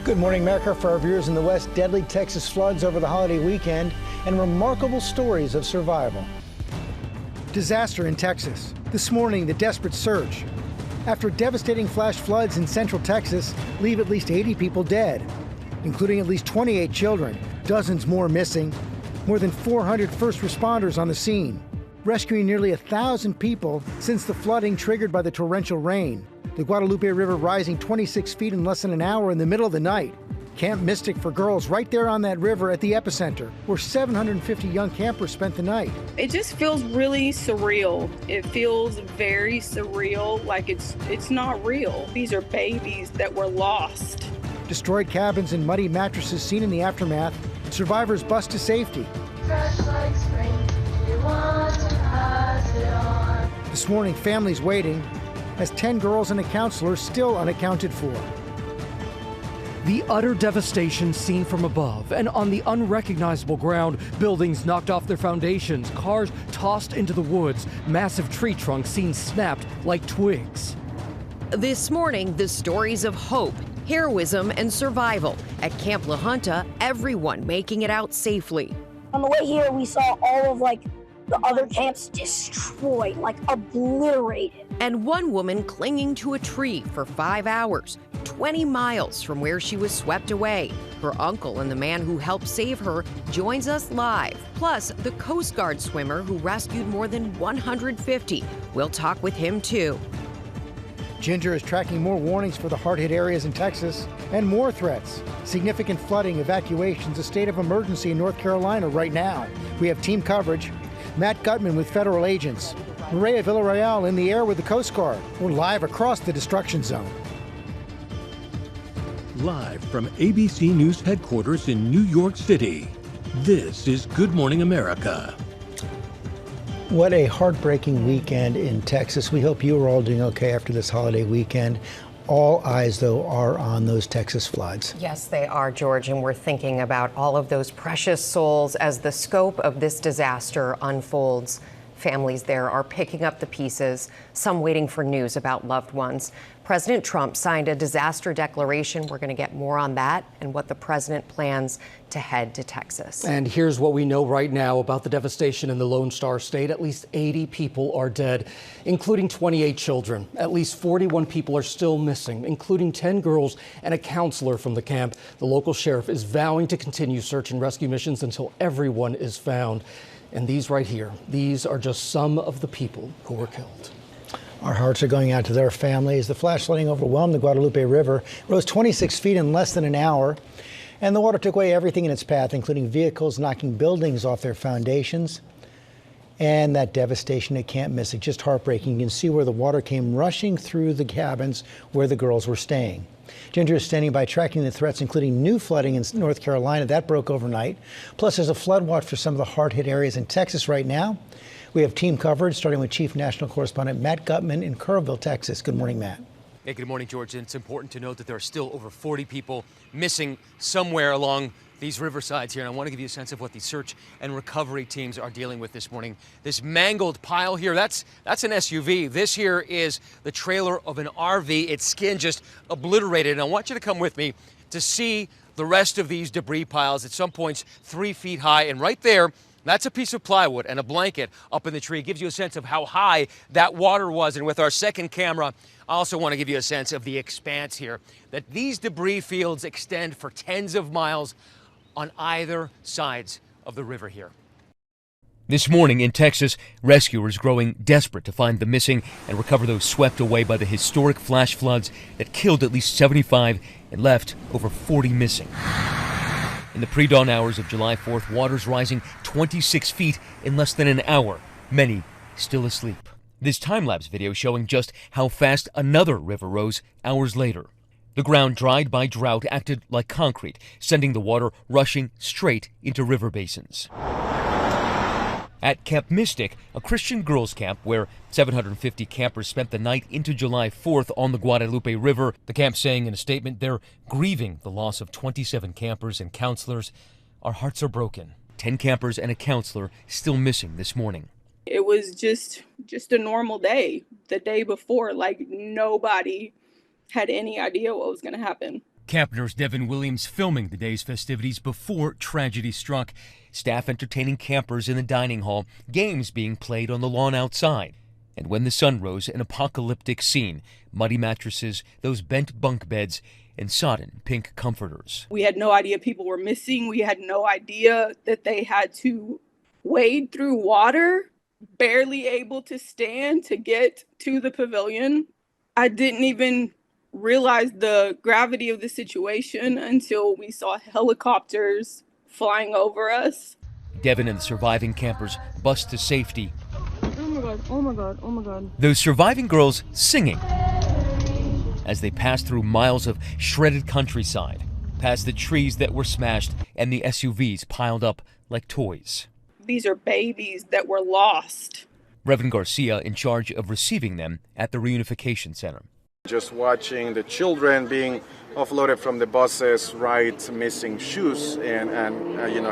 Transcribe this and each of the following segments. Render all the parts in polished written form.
Good morning, America. For our viewers in the West, deadly Texas floods over the holiday weekend and remarkable stories of survival. Disaster in Texas. This morning, the desperate search. After devastating flash floods in central Texas leave at least 80 people dead, including at least 28 children, dozens more missing, more than 400 first responders on the scene, rescuing nearly 1,000 people since the flooding triggered by the torrential rain. The Guadalupe River rising 26 feet in less than an hour in the middle of the night. Camp Mystic for girls right there on that river at the epicenter, where 750 young campers spent the night. It just feels really surreal. It feels very surreal, like it's not real. These are babies that were lost. Destroyed cabins and muddy mattresses seen in the aftermath. Survivors bust to safety. Fresh like spring, it wants to pass it on. This morning, families waiting as 10 girls and a counselor still unaccounted for. The utter devastation seen from above and on the unrecognizable ground. Buildings knocked off their foundations, cars tossed into the woods, massive tree trunks seen snapped like twigs. This morning, the stories of hope, heroism, and survival. At Camp La Junta, everyone making it out safely. On the way here, we saw all of the other camps destroyed, obliterated. And one woman clinging to a tree for 5 hours, 20 miles from where she was swept away. Her uncle and the man who helped save her joins us live. Plus, the Coast Guard swimmer who rescued more than 150. We'll talk with him too. Ginger is tracking more warnings for the hard-hit areas in Texas and more threats. Significant flooding, evacuations, a state of emergency in North Carolina right now. We have team coverage. Matt Gutman with federal agents. Maria Villarreal in the air with the Coast Guard. We're live across the destruction zone. Live from ABC News headquarters in New York City, this is Good Morning America. What a heartbreaking weekend in Texas. We hope you are all doing okay after this holiday weekend. All eyes, though, are on those Texas floods. Yes, they are, George, and we're thinking about all of those precious souls as the scope of this disaster unfolds. Families there are picking up the pieces, some waiting for news about loved ones. President Trump signed a disaster declaration. We're going to get more on that and what the president plans to head to Texas. And here's what we know right now about the devastation in the Lone Star State. At least 80 people are dead, including 28 children. At least 41 people are still missing, including 10 girls and a counselor from the camp. The local sheriff is vowing to continue search and rescue missions until everyone is found. And these right here, these are just some of the people who were killed. Our hearts are going out to their families. The flash flooding overwhelmed the Guadalupe River, rose 26 feet in less than an hour, and the water took away everything in its path, including vehicles, knocking buildings off their foundations. And that devastation at Camp Mystic, just heartbreaking. You can see where the water came rushing through the cabins where the girls were staying. Ginger is standing by tracking the threats, including new flooding in North Carolina. That broke overnight. Plus, there's a flood watch for some of the hard-hit areas in Texas right now. We have team coverage, starting with Chief National Correspondent Matt Gutman in Kerrville, Texas. Good morning, Matt. Hey, good morning, George. And it's important to note that there are still over 40 people missing somewhere along these riversides here. And I want to give you a sense of what the search and recovery teams are dealing with this morning. This mangled pile here, that's an SUV. This here is the trailer of an RV. Its skin just obliterated. And I want you to come with me to see the rest of these debris piles, at some points 3 feet high. And right there, that's a piece of plywood and a blanket up in the tree. It gives you a sense of how high that water was. And with our second camera, I also want to give you a sense of the expanse here, that these debris fields extend for tens of miles on either sides of the river here. This morning in Texas, rescuers growing desperate to find the missing and recover those swept away by the historic flash floods that killed at least 75 and left over 40 missing. In the pre-dawn hours of July 4th, waters rising 26 feet in less than an hour, many still asleep. This time-lapse video showing just how fast another river rose hours later. The ground dried by drought acted like concrete, sending the water rushing straight into river basins. At Camp Mystic, a Christian girls' camp where 750 campers spent the night into July 4th on the Guadalupe River, the camp saying in a statement they're grieving the loss of 27 campers and counselors. Our hearts are broken. 10 campers and a counselor still missing this morning. It was just a normal day. The day before, nobody had any idea what was going to happen. Camp nurse Devyn Williams filming the day's festivities before tragedy struck. Staff entertaining campers in the dining hall, games being played on the lawn outside. And when the sun rose, an apocalyptic scene. Muddy mattresses, those bent bunk beds, and sodden pink comforters. We had no idea people were missing. We had no idea that they had to wade through water, barely able to stand to get to the pavilion. I didn't even realize the gravity of the situation until we saw helicopters flying over us. Devyn and the surviving campers bust to safety. Oh my God, oh my God, oh my God. Those surviving girls singing as they passed through miles of shredded countryside, past the trees that were smashed and the SUVs piled up like toys. These are babies that were lost. Reverend Garcia in charge of receiving them at the reunification center. Just watching the children being offloaded from the buses, right, missing shoes and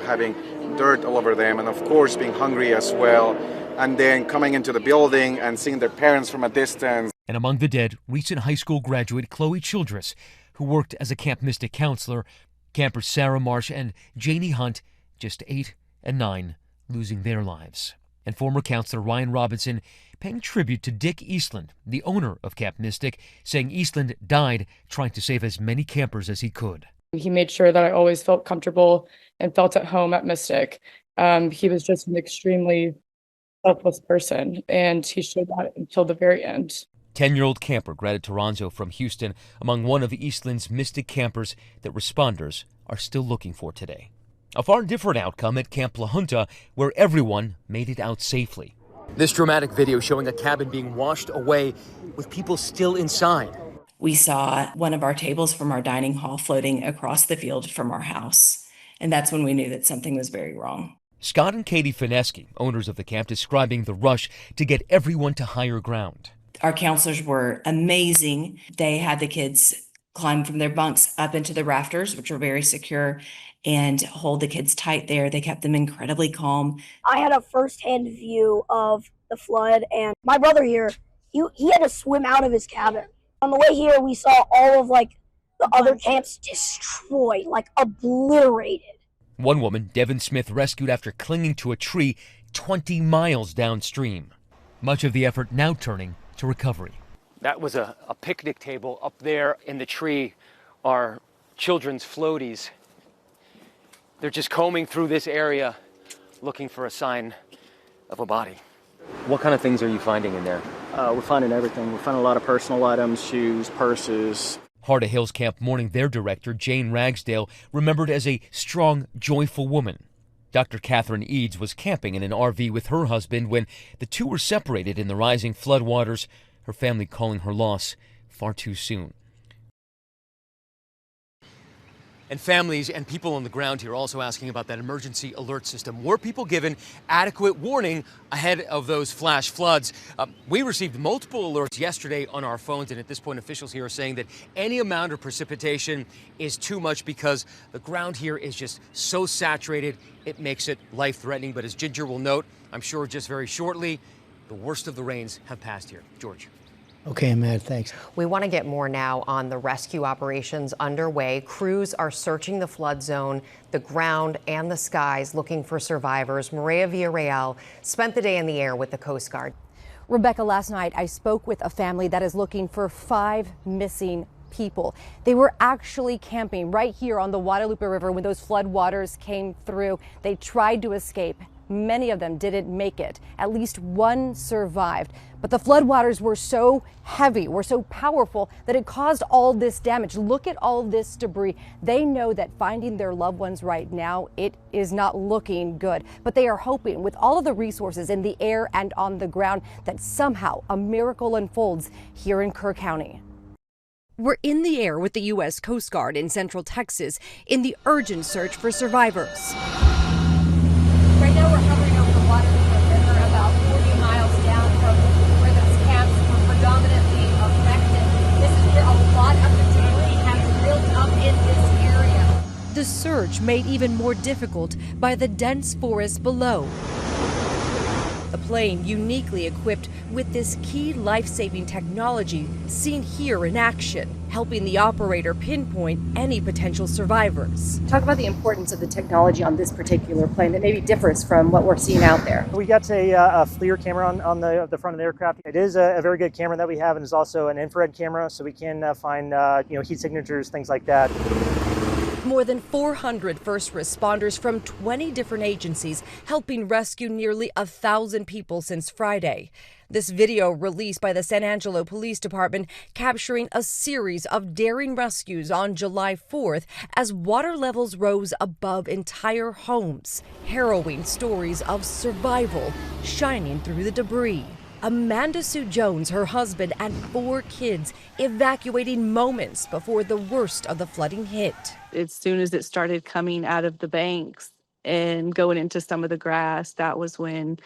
having dirt all over them, and of course being hungry as well, and then coming into the building and seeing their parents from a distance. And among the dead, recent high school graduate Chloe Childress, who worked as a Camp Mystic counselor, campers Sarah Marsh and Janie Hunt, just 8 and 9, losing their lives. And former counselor Ryan Robinson paying tribute to Dick Eastland, the owner of Camp Mystic, saying Eastland died trying to save as many campers as he could. He made sure that I always felt comfortable and felt at home at Mystic. He was just an extremely selfless person, and he showed that until the very end. 10-year-old camper Greta Toronzo from Houston, among one of Eastland's Mystic campers that responders are still looking for today. A far different outcome at Camp La Junta, where everyone made it out safely. This dramatic video showing a cabin being washed away with people still inside. We saw one of our tables from our dining hall floating across the field from our house, and that's when we knew that something was very wrong. Scott and Katie Fineski, owners of the camp, describing the rush to get everyone to higher ground. Our counselors were amazing. They had the kids climb from their bunks up into the rafters, which were very secure, and hold the kids tight there. They kept them incredibly calm. I had a firsthand view of the flood, and my brother here, he had to swim out of his cabin. On the way here, we saw all of the other camps destroyed, obliterated. One woman, Devyn Smith, rescued after clinging to a tree 20 miles downstream. Much of the effort now turning to recovery. That was a picnic table. Up there in the tree are children's floaties. They're just combing through this area looking for a sign of a body. What kind of things are you finding in there? We're finding everything. We're finding a lot of personal items, shoes, purses. Heart of Hills Camp Mourning, their director, Jane Ragsdale, remembered as a strong, joyful woman. Dr. Catherine Eads was camping in an RV with her husband when the two were separated in the rising floodwaters, her family calling her loss far too soon. And families and people on the ground here also asking about that emergency alert system. Were people given adequate warning ahead of those flash floods? We received multiple alerts yesterday on our phones, and at this point officials here are saying that any amount of precipitation is too much because the ground here is just so saturated it makes it life-threatening. But as Ginger will note, I'm sure just very shortly, the worst of the rains have passed here. George. Okay, Ahmed, thanks. We want to get more now on the rescue operations underway. Crews are searching the flood zone, the ground and the skies, looking for survivors. Maria Villarreal spent the day in the air with the Coast Guard. Rebecca, last night I spoke with a family that is looking for 5 missing people. They were actually camping right here on the Guadalupe River when those flood waters came through. They tried to escape. Many of them didn't make it. At least one survived. But the floodwaters were so heavy, were so powerful that it caused all this damage. Look at all this debris. They know that finding their loved ones right now, it is not looking good. But they are hoping with all of the resources in the air and on the ground that somehow a miracle unfolds here in Kerr County. We're in the air with the U.S. Coast Guard in Central Texas in the urgent search for survivors. Right now we're hovering over the Guadalupe River about 40 miles down from where those camps were predominantly affected. This is where a lot of the debris has built up in this area. The search made even more difficult by the dense forest below. A plane uniquely equipped with this key life-saving technology seen here in action. helping the operator pinpoint any potential survivors. Talk about the importance of the technology on this particular plane that maybe differs from what we're seeing out there. We got a FLIR camera on the front of the aircraft. It is a very good camera that we have, and is also an infrared camera, so we can find heat signatures, things like that. More than 400 first responders from 20 different agencies helping rescue nearly 1,000 people since Friday. This video released by the San Angelo Police Department capturing a series of daring rescues on July 4th as water levels rose above entire homes. Harrowing stories of survival shining through the debris. Amanda Sue Jones, her husband, and 4 kids evacuating moments before the worst of the flooding hit. As soon as it started coming out of the banks and going into some of the grass, that was when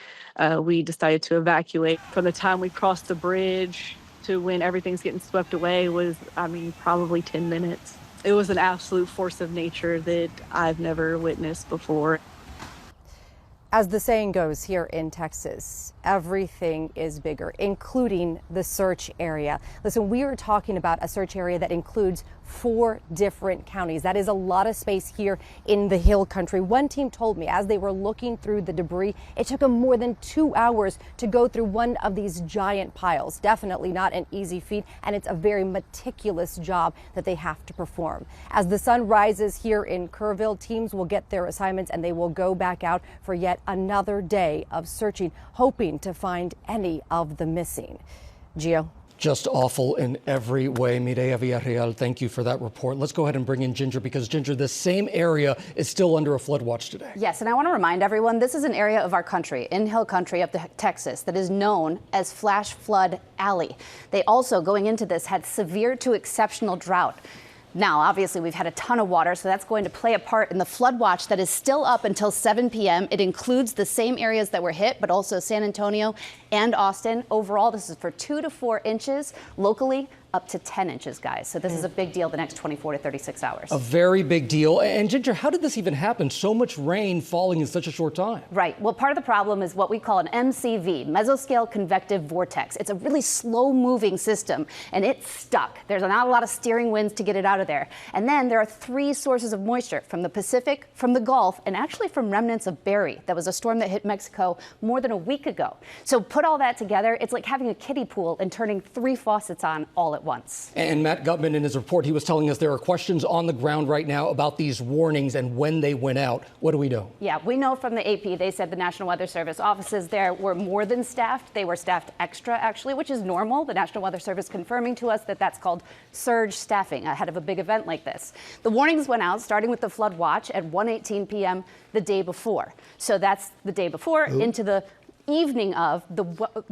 we decided to evacuate. From the time we crossed the bridge to when everything's getting swept away was, probably 10 minutes. It was an absolute force of nature that I've never witnessed before. As the saying goes here in Texas, everything is bigger, including the search area. Listen, we are talking about a search area that includes 4 different counties. That is a lot of space here in the Hill Country. One team told me as they were looking through the debris, it took them more than 2 hours to go through one of these giant piles. Definitely not an easy feat, and it's a very meticulous job that they have to perform. As the sun rises here in Kerrville, teams will get their assignments and they will go back out for yet another day of searching, hoping to find any of the missing. Gio. Just awful in every way. Mireya Villarreal, thank you for that report. Let's go ahead and bring in Ginger, because Ginger, this same area is still under a flood watch today. Yes, and I want to remind everyone, this is an area of our country, in Hill Country up to Texas, that is known as Flash Flood Alley. They also, going into this, had severe to exceptional drought. Now, obviously, we've had a ton of water, so that's going to play a part in the flood watch that is still up until 7 p.m. It includes the same areas that were hit, but also San Antonio and Austin. Overall, this is for 2 to 4 inches. Locally, up to 10 inches, guys. So this is a big deal the next 24 to 36 hours. A very big deal. And Ginger, how did this even happen? So much rain falling in such a short time. Right. Well, part of the problem is what we call an MCV, mesoscale convective vortex. It's a really slow moving system and it's stuck. There's not a lot of steering winds to get it out of there. And then there are 3 sources of moisture from the Pacific, from the Gulf, and actually from remnants of Barry. That was a storm that hit Mexico more than a week ago. So put all that together, it's like having a kiddie pool and turning 3 faucets on all at once. And Matt Gutman, in his report, he was telling us there are questions on the ground right now about these warnings and when they went out. What do we know? Yeah, we know from the AP, they said the National Weather Service offices there were more than staffed. They were staffed extra, actually, which is normal. The National Weather Service confirming to us that that's called surge staffing ahead of a big event like this. The warnings went out, starting with the flood watch at 1:18 p.m. the day before. So that's the day before into the evening of the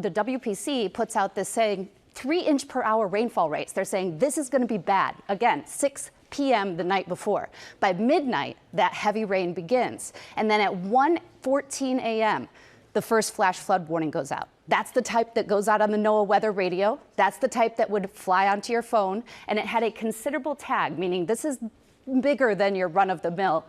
WPC puts out this saying 3-inch per hour rainfall rates. They're saying this is going to be bad. Again, 6 p.m. the night before. By midnight, that heavy rain begins. And then at 1:14 a.m., the first flash flood warning goes out. That's the type that goes out on the NOAA weather radio. That's the type that would fly onto your phone. And it had a considerable tag, meaning this is bigger than your run-of-the-mill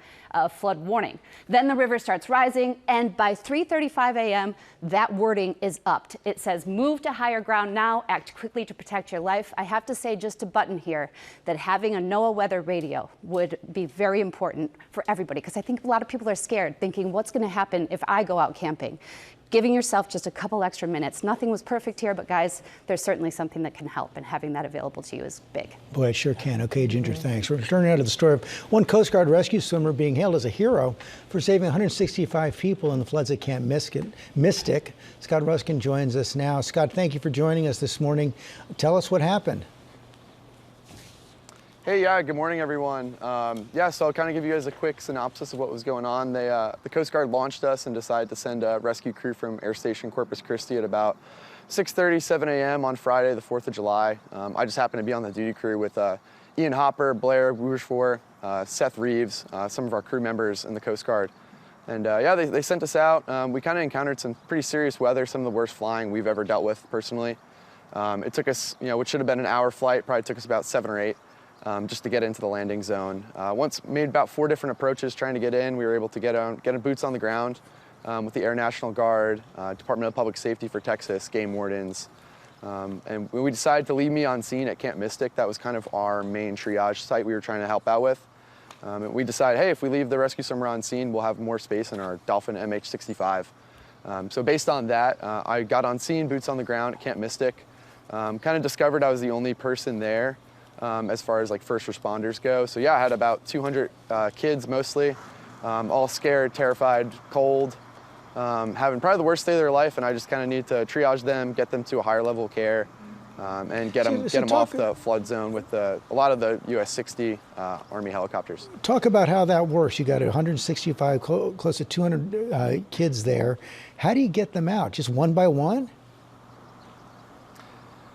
flood warning. Then the river starts rising, and by 3:35 a.m., that wording is upped. It says, move to higher ground now, act quickly to protect your life. I have to say, just a button here, that having a NOAA weather radio would be very important for everybody, because I think a lot of people are scared, thinking, what's going to happen if I go out camping? Giving yourself just a couple extra minutes. Nothing was perfect here, but guys, there's certainly something that can help, and having that available to you is big. Boy, it sure can. Okay, Ginger, thanks. We're turning out to the story of one Coast Guard rescue swimmer being hailed as a hero for saving 165 people in the floods at Camp Mystic. Scott Ruskin joins us now. Scott, thank you for joining us this morning. Tell us what happened. Hey, good morning, everyone. So I'll kind of give you guys a quick synopsis of what was going on. The Coast Guard launched us and decided to send a rescue crew from Air Station Corpus Christi at about 6:30, 7 a.m. on Friday, the 4th of July. I just happened to be on the duty crew with Ian Hopper, Blair Rougefort, Seth Reeves, some of our crew members in the Coast Guard. And they sent us out. We kind of encountered some pretty serious weather, some of the worst flying we've ever dealt with personally. It took us, what should have been an hour flight, probably took us about 7 or 8. Just to get into the landing zone. Once made about 4 different approaches trying to get in, we were able to get boots on the ground with the Air National Guard, Department of Public Safety for Texas, game wardens, And when we decided to leave me on scene at Camp Mystic, that was kind of our main triage site we were trying to help out with. And we decided, hey, if we leave the rescue swimmer on scene, we'll have more space in our Dolphin MH-65. So based on that, I got on scene, boots on the ground at Camp Mystic. Kind of discovered I was the only person there as far as like first responders go. So yeah, I had about 200 kids mostly, all scared, terrified, cold, having probably the worst day of their life, and I just kind of need to triage them, get them to a higher level of care, and get them off the flood zone with a lot of the US-60 Army helicopters. Talk about how that works. You got 165, close to 200 kids there. How do you get them out? Just one by one?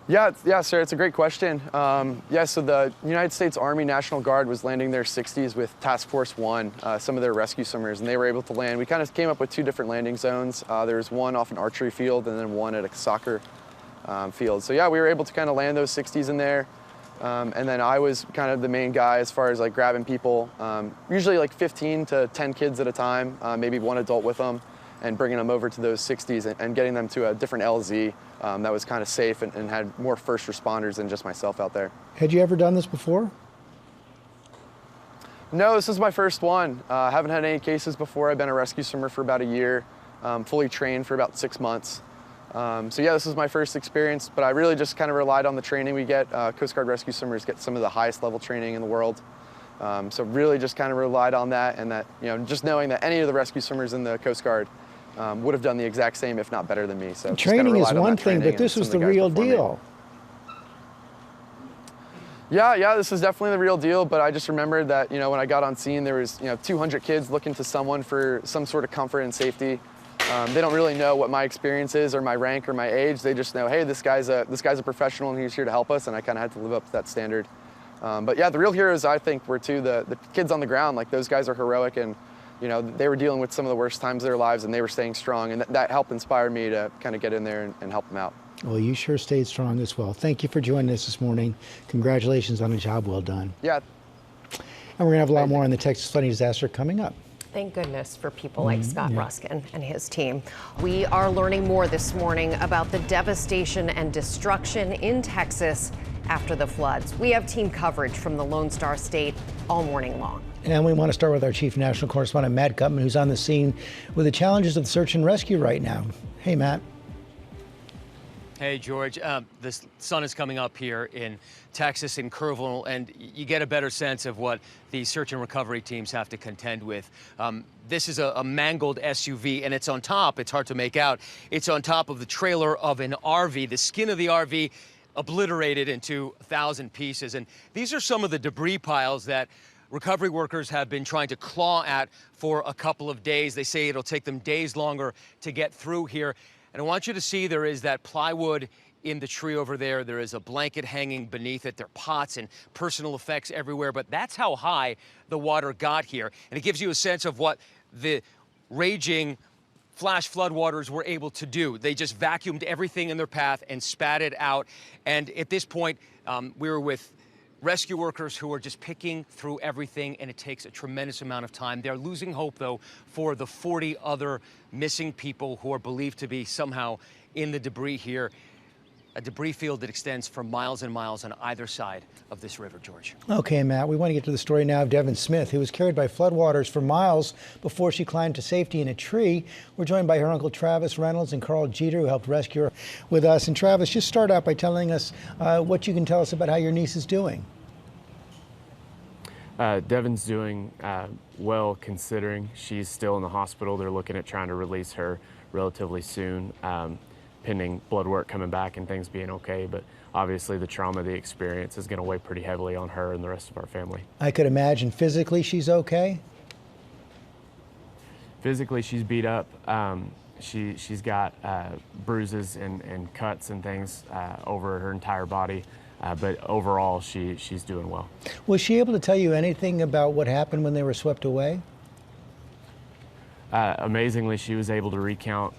Yeah, sir, it's a great question. Yeah, so the United States Army National Guard was landing their 60s with Task Force 1, some of their rescue swimmers, and they were able to land. We kind of came up with 2 different landing zones. There was one off an archery field and then one at a soccer field. So yeah, we were able to kind of land those 60s in there. And then I was kind of the main guy as far as like grabbing people, usually like 15 to 10 kids at a time, maybe one adult with them, and bringing them over to those 60s and getting them to a different LZ that was kind of safe and had more first responders than just myself out there. Had you ever done this before? No, this is my first one. I haven't had any cases before. I've been a rescue swimmer for about a year, fully trained for about 6 months. So yeah, this is my first experience, but I really just kind of relied on the training we get. Coast Guard rescue swimmers get some of the highest level training in the world. So really just kind of relied on that, and that, you know, just knowing that any of the rescue swimmers in the Coast Guard would have done the exact same, if not better than me. So training is one thing, but this was the real deal. Yeah, this is definitely the real deal, but I just remembered that, you know, when I got on scene, there was, 200 kids looking to someone for some sort of comfort and safety. They don't really know what my experience is or my rank or my age. They just know, hey, this guy's a professional and he's here to help us, and I kind of had to live up to that standard. But yeah, the real heroes, I think, were the kids on the ground. Like, those guys are heroic, and they were dealing with some of the worst times of their lives, and they were staying strong, and that helped inspire me to kind of get in there and help them out. Well, you sure stayed strong as well. Thank you for joining us this morning. Congratulations on a job well done. Yeah. And we're going to have a lot more on the Texas flooding disaster coming up. Thank goodness for people like Scott Ruskin and his team. We are learning more this morning about the devastation and destruction in Texas after the floods. We have team coverage from the Lone Star State all morning long. And we want to start with our chief national correspondent, Matt Gutman, who's on the scene with the challenges of search and rescue right now. Hey, Matt. Hey, George. The sun is coming up here in Texas, in Kerrville, and you get a better sense of what the search and recovery teams have to contend with. This is a mangled SUV, and it's on top. It's hard to make out. It's on top of the trailer of an RV. The skin of the RV obliterated into 1,000 pieces. And these are some of the debris piles that recovery workers have been trying to claw at for a couple of days. They say it'll take them days longer to get through here. And I want you to see there is that plywood in the tree over there. There is a blanket hanging beneath it. There are pots and personal effects everywhere. But that's how high the water got here. And it gives you a sense of what the raging flash floodwaters were able to do. They just vacuumed everything in their path and spat it out. And at this point, we were with rescue workers who are just picking through everything, and it takes a tremendous amount of time. They're losing hope, though, for the 40 other missing people who are believed to be somehow in the debris here. A debris field that extends for miles and miles on either side of this river, George. Okay, Matt, we want to get to the story now of Devyn Smith, who was carried by floodwaters for miles before she climbed to safety in a tree. We're joined by her uncle Travis Reynolds and Carl Jeter, who helped rescue her with us. And Travis, just start out by telling us what you can tell us about how your niece is doing. Devyn's doing well, considering she's still in the hospital. They're looking at trying to release her relatively soon, pending blood work coming back and things being okay. But obviously the trauma of the experience is going to weigh pretty heavily on her and the rest of our family. I could imagine physically she's okay? Physically she's beat up. She's got bruises and cuts and things over her entire body. But overall, she's doing well. Was she able to tell you anything about what happened when they were swept away? Amazingly, she was able to recount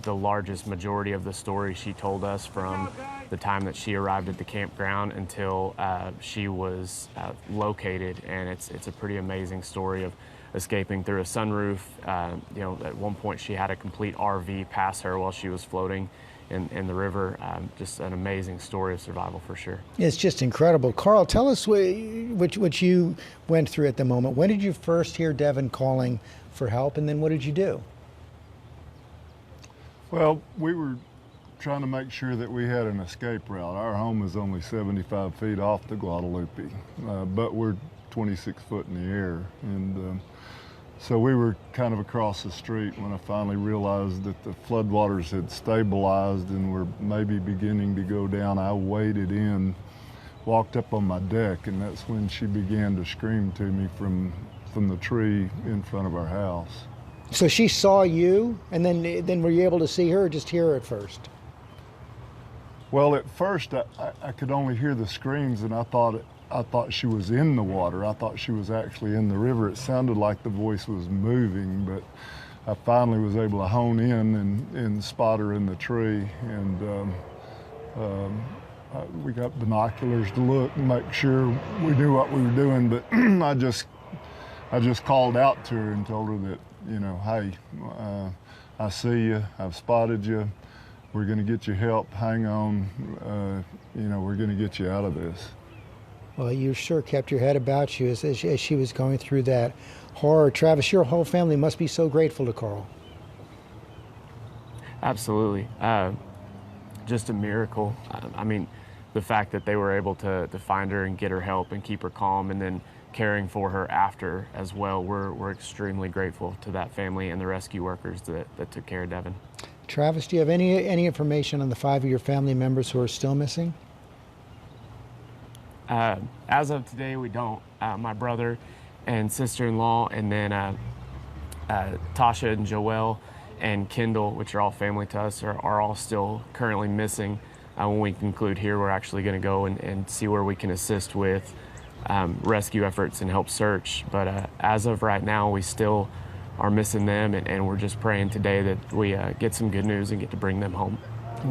the largest majority of the story she told us from the time that she arrived at the campground until she was located. And it's a pretty amazing story of escaping through a sunroof. At one point she had a complete RV pass her while she was floating in the river. Just an amazing story of survival for sure. It's just incredible. Carl, tell us what you went through at the moment. When did you first hear Devyn calling for help, and then what did you do? Well, we were trying to make sure that we had an escape route. Our home is only 75 feet off the Guadalupe, but we're 26 foot in the air. And so we were kind of across the street when I finally realized that the floodwaters had stabilized and were maybe beginning to go down. I waded in, walked up on my deck, and that's when she began to scream to me from the tree in front of our house. So she saw you, and then were you able to see her or just hear her at first? Well, at first I could only hear the screams, and I thought she was in the water. I thought she was actually in the river. It sounded like the voice was moving, but I finally was able to hone in and spot her in the tree. And we got binoculars to look and make sure we knew what we were doing. But I just called out to her and told her that, you know, hey, I see you. I've spotted you. We're going to get you help. Hang on. You know, we're going to get you out of this. Well, you sure kept your head about you as she was going through that horror. Travis, your whole family must be so grateful to Carl. Absolutely. Just a miracle. I mean, the fact that they were able to find her and get her help and keep her calm, and then caring for her after as well. We're extremely grateful to that family and the rescue workers that took care of Devyn. Travis, do you have any information on the 5 of your family members who are still missing? As of today, we don't. My brother and sister-in-law, and then Tasha and Joelle and Kendall, which are all family to us, are all still currently missing. When we conclude here, we're actually going to go and see where we can assist with rescue efforts and help search. But as of right now, we still are missing them, and we're just praying today that we get some good news and get to bring them home.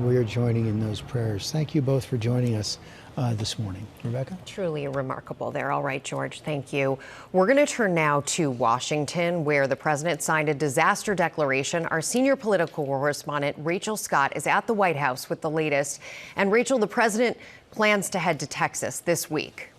We are joining in those prayers. Thank you both for joining us this morning. Rebecca? Truly remarkable there. All right, George, thank you. We're going to turn now to Washington, where the president signed a disaster declaration. Our senior political correspondent, Rachel Scott, is at the White House with the latest. And Rachel, the president plans to head to Texas this week.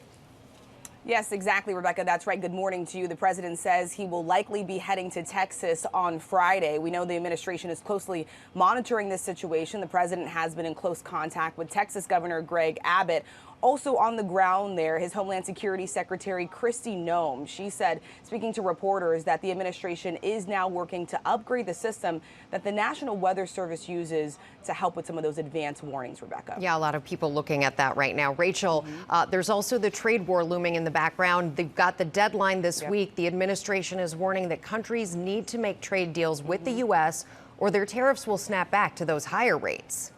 Yes, exactly, Rebecca. That's right. Good morning to you. The president says he will likely be heading to Texas on Friday. We know the administration is closely monitoring this situation. The president has been in close contact with Texas Governor Greg Abbott. Also on the ground there, his Homeland Security Secretary Kristi Noem. She said, speaking to reporters, that the administration is now working to upgrade the system that the National Weather Service uses to help with some of those advance warnings, Rebecca. Yeah, a lot of people looking at that right now. Rachel, there's also the trade war looming in the background. They've got the deadline this week. The administration is warning that countries need to make trade deals with the U.S. or their tariffs will snap back to those higher rates.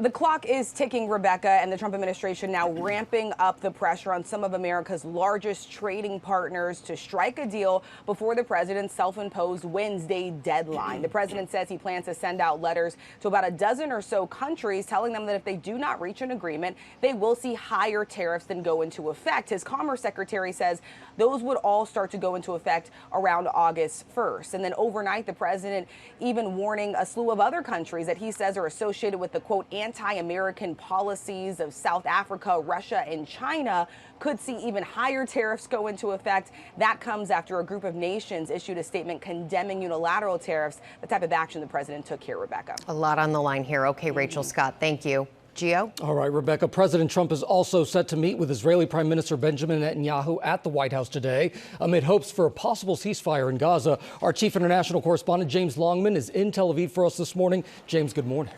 The clock is ticking, Rebecca, and the Trump administration now ramping up the pressure on some of America's largest trading partners to strike a deal before the president's self-imposed Wednesday deadline. The president says he plans to send out letters to about a dozen or so countries telling them that if they do not reach an agreement, they will see higher tariffs than go into effect. His Commerce Secretary says those would all start to go into effect around August 1st. And then overnight, the president even warning a slew of other countries that he says are associated with the, quote, anti-American policies of South Africa, Russia, and China could see even higher tariffs go into effect. That comes after a group of nations issued a statement condemning unilateral tariffs, the type of action the president took here, Rebecca. A lot on the line here. Okay, Rachel Scott, thank you. Gio? All right, Rebecca. President Trump is also set to meet with Israeli Prime Minister Benjamin Netanyahu at the White House today amid hopes for a possible ceasefire in Gaza. Our chief international correspondent, James Longman, is in Tel Aviv for us this morning. James, good morning.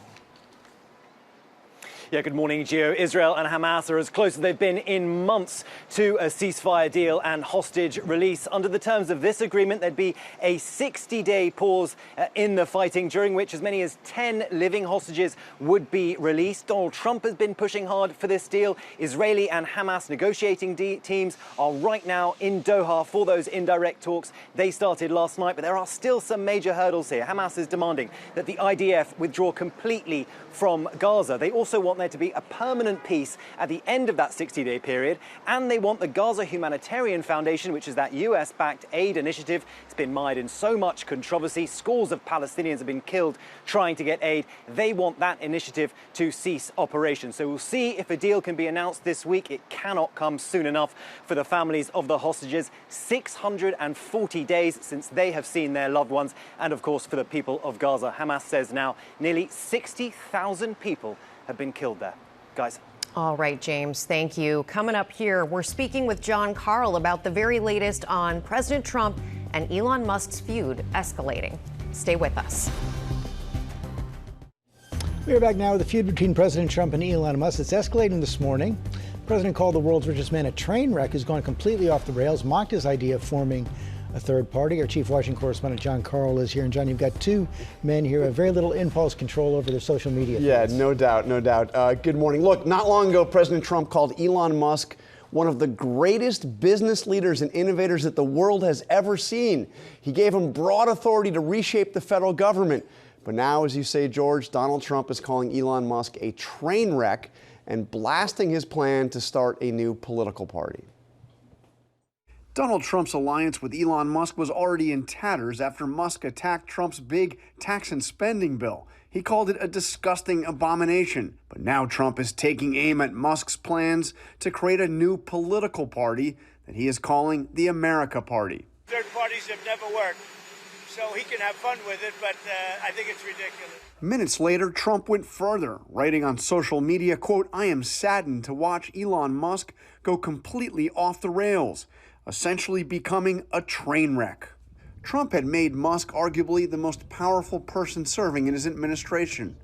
Yeah, good morning, Gio. Israel and Hamas are as close as they've been in months to a ceasefire deal and hostage release. Under the terms of this agreement, there'd be a 60-day pause in the fighting, during which as many as 10 living hostages would be released. Donald Trump has been pushing hard for this deal. Israeli and Hamas negotiating teams are right now in Doha for those indirect talks. They started last night, but there are still some major hurdles here. Hamas is demanding that the IDF withdraw completely from Gaza. They also want want there to be a permanent peace at the end of that 60-day period, and they want the Gaza Humanitarian Foundation, which is that US-backed aid initiative. It's been mired in so much controversy. Scores of Palestinians have been killed trying to get aid. They want that initiative to cease operations. So we'll see if a deal can be announced this week. It cannot come soon enough for the families of the hostages. 640 days since they have seen their loved ones, and of course for the people of Gaza. Hamas says now nearly 60,000 people have been killed there. Guys. All right, James, thank you. Coming up here, we're speaking with John Carl about the very latest on President Trump and Elon Musk's feud escalating. Stay with us. We are back now with the feud between President Trump and Elon Musk. It's escalating this morning. The president called the world's richest man a train wreck who's gone completely off the rails, mocked his idea of forming a third party. Our chief Washington correspondent John Carl is here. And John, you've got two men here who have very little impulse control over their social media feeds. No doubt, no doubt. Good morning. Look, not long ago, President Trump called Elon Musk one of the greatest business leaders and innovators that the world has ever seen. He gave him broad authority to reshape the federal government. But now, as you say, George, Donald Trump is calling Elon Musk a train wreck and blasting his plan to start a new political party. Donald Trump's alliance with Elon Musk was already in tatters after Musk attacked Trump's big tax and spending bill. He called it a disgusting abomination. But now Trump is taking aim at Musk's plans to create a new political party that he is calling the America Party. Third parties have never worked, so he can have fun with it, but I think it's ridiculous. Minutes later, Trump went further, writing on social media, quote, "I am saddened to watch Elon Musk go completely off the rails, essentially becoming a train wreck." Trump had made Musk arguably the most powerful person serving in his administration.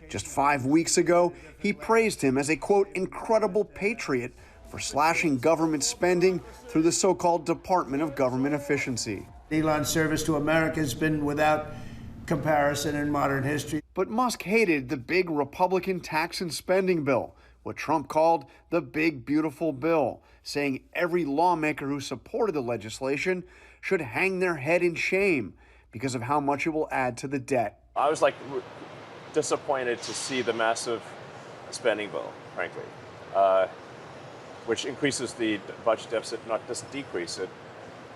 Just 5 weeks ago, he praised him as a, quote, "incredible patriot" for slashing government spending through the so-called Department of Government Efficiency. Elon's service to America has been without comparison in modern history. But Musk hated the big Republican tax and spending bill, what Trump called the big beautiful bill, saying every lawmaker who supported the legislation should hang their head in shame because of how much it will add to the debt. I was disappointed to see the massive spending bill, frankly, which increases the budget deficit, not just decrease it,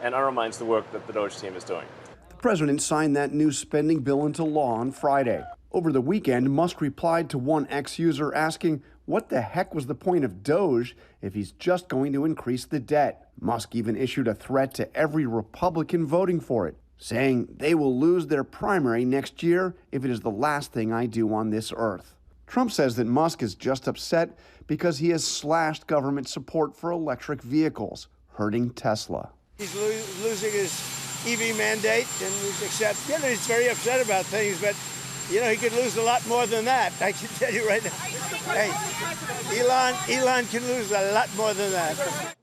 and undermines the work that the Doge team is doing. The president signed that new spending bill into law on Friday. Over the weekend, Musk replied to one ex-user asking what the heck was the point of Doge if he's just going to increase the debt. Musk even issued a threat to every Republican voting for it, saying they will lose their primary next year if it is the last thing I do on this earth. Trump says that Musk is just upset because he has slashed government support for electric vehicles, hurting Tesla. He's losing his EV mandate, and he's very upset about things, but he could lose a lot more than that. I can tell you right now. Hey, Elon can lose a lot more than that.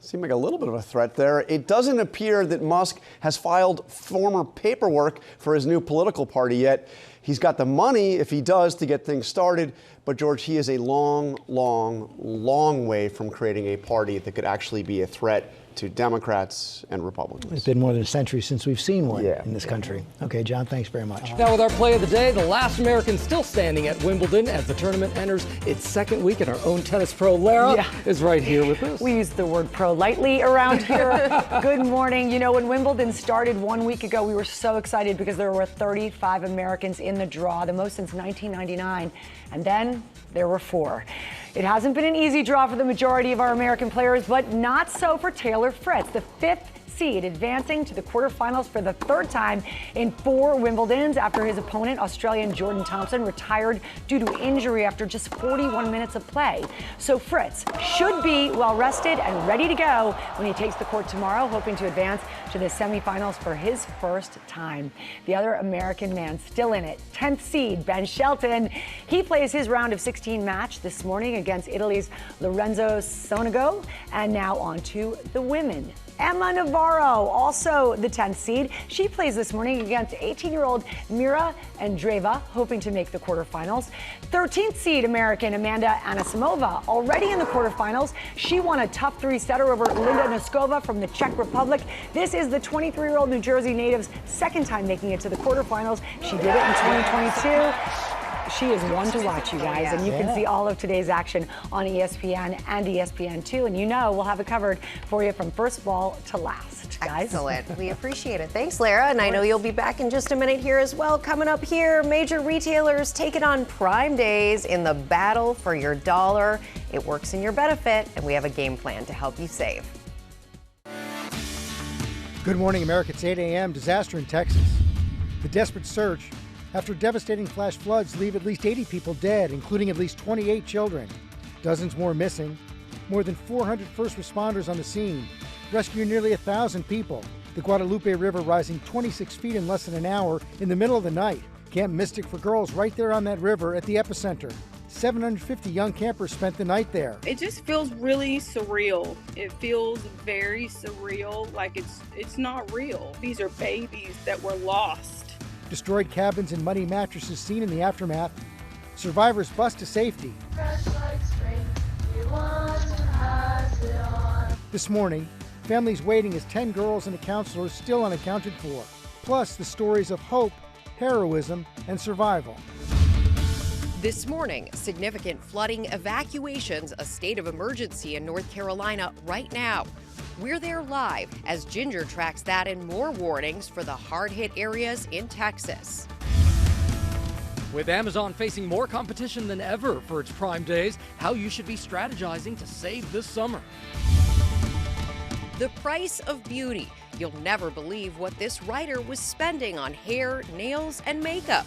Seemed like a little bit of a threat there. It doesn't appear that Musk has filed former paperwork for his new political party yet. He's got the money, if he does, to get things started. But, George, he is a long, long, long way from creating a party that could actually be a threat to Democrats and Republicans. It's been more than a century since we've seen one in this country. Okay, John, thanks very much. Now with our play of the day, the last American still standing at Wimbledon as the tournament enters its second week, and our own tennis pro, Lara, is right here with us. We use the word pro lightly around here. Good morning. When Wimbledon started 1 week ago, we were so excited because there were 35 Americans in the draw, the most since 1999. And then there were 4. It hasn't been an easy draw for the majority of our American players, but not so for Taylor Fritz, the 5th seed, advancing to the quarterfinals for the 3rd time in 4 Wimbledons after his opponent, Australian Jordan Thompson, retired due to injury after just 41 minutes of play. So Fritz should be well rested and ready to go when he takes the court tomorrow, hoping to advance to the semifinals for his first time. The other American man still in it, 10th seed Ben Shelton. He plays his round of 16 match this morning against Italy's Lorenzo Sonego, and now on to the women. Emma Navarro, also the 10th seed. She plays this morning against 18-year-old Mira Andreeva, hoping to make the quarterfinals. 13th seed American Amanda Anisimova, already in the quarterfinals. She won a tough 3-setter over Linda Noskova from the Czech Republic. This is the 23-year-old New Jersey native's second time making it to the quarterfinals. She did it in 2022. She is one to watch, you guys, and you can see all of today's action on ESPN and ESPN2, and we'll have it covered for you from first ball to last, guys. Excellent. We appreciate it. Thanks, Lara, and I know you'll be back in just a minute here as well. Coming up here, major retailers taking on Prime Days in the battle for your dollar. It works in your benefit, and we have a game plan to help you save. Good morning, America. It's 8 a.m. Disaster in Texas. The desperate search after devastating flash floods leave at least 80 people dead, including at least 28 children. Dozens more missing. More than 400 first responders on the scene. Rescue nearly 1,000 people. The Guadalupe River rising 26 feet in less than an hour in the middle of the night. Camp Mystic for girls right there on that river at the epicenter. 750 young campers spent the night there. It just feels really surreal. It feels very surreal, like it's not real. These are babies that were lost. Destroyed cabins and muddy mattresses seen in the aftermath. Survivors bust to safety. This morning, families waiting as 10 girls and a counselor still unaccounted for. Plus the stories of hope, heroism, and survival. This morning, significant flooding, evacuations, a state of emergency in North Carolina right now. We're there live as Ginger tracks that and more warnings for the hard-hit areas in Texas. With Amazon facing more competition than ever for its Prime Days, how you should be strategizing to save this summer. The price of beauty. You'll never believe what this writer was spending on hair, nails, and makeup.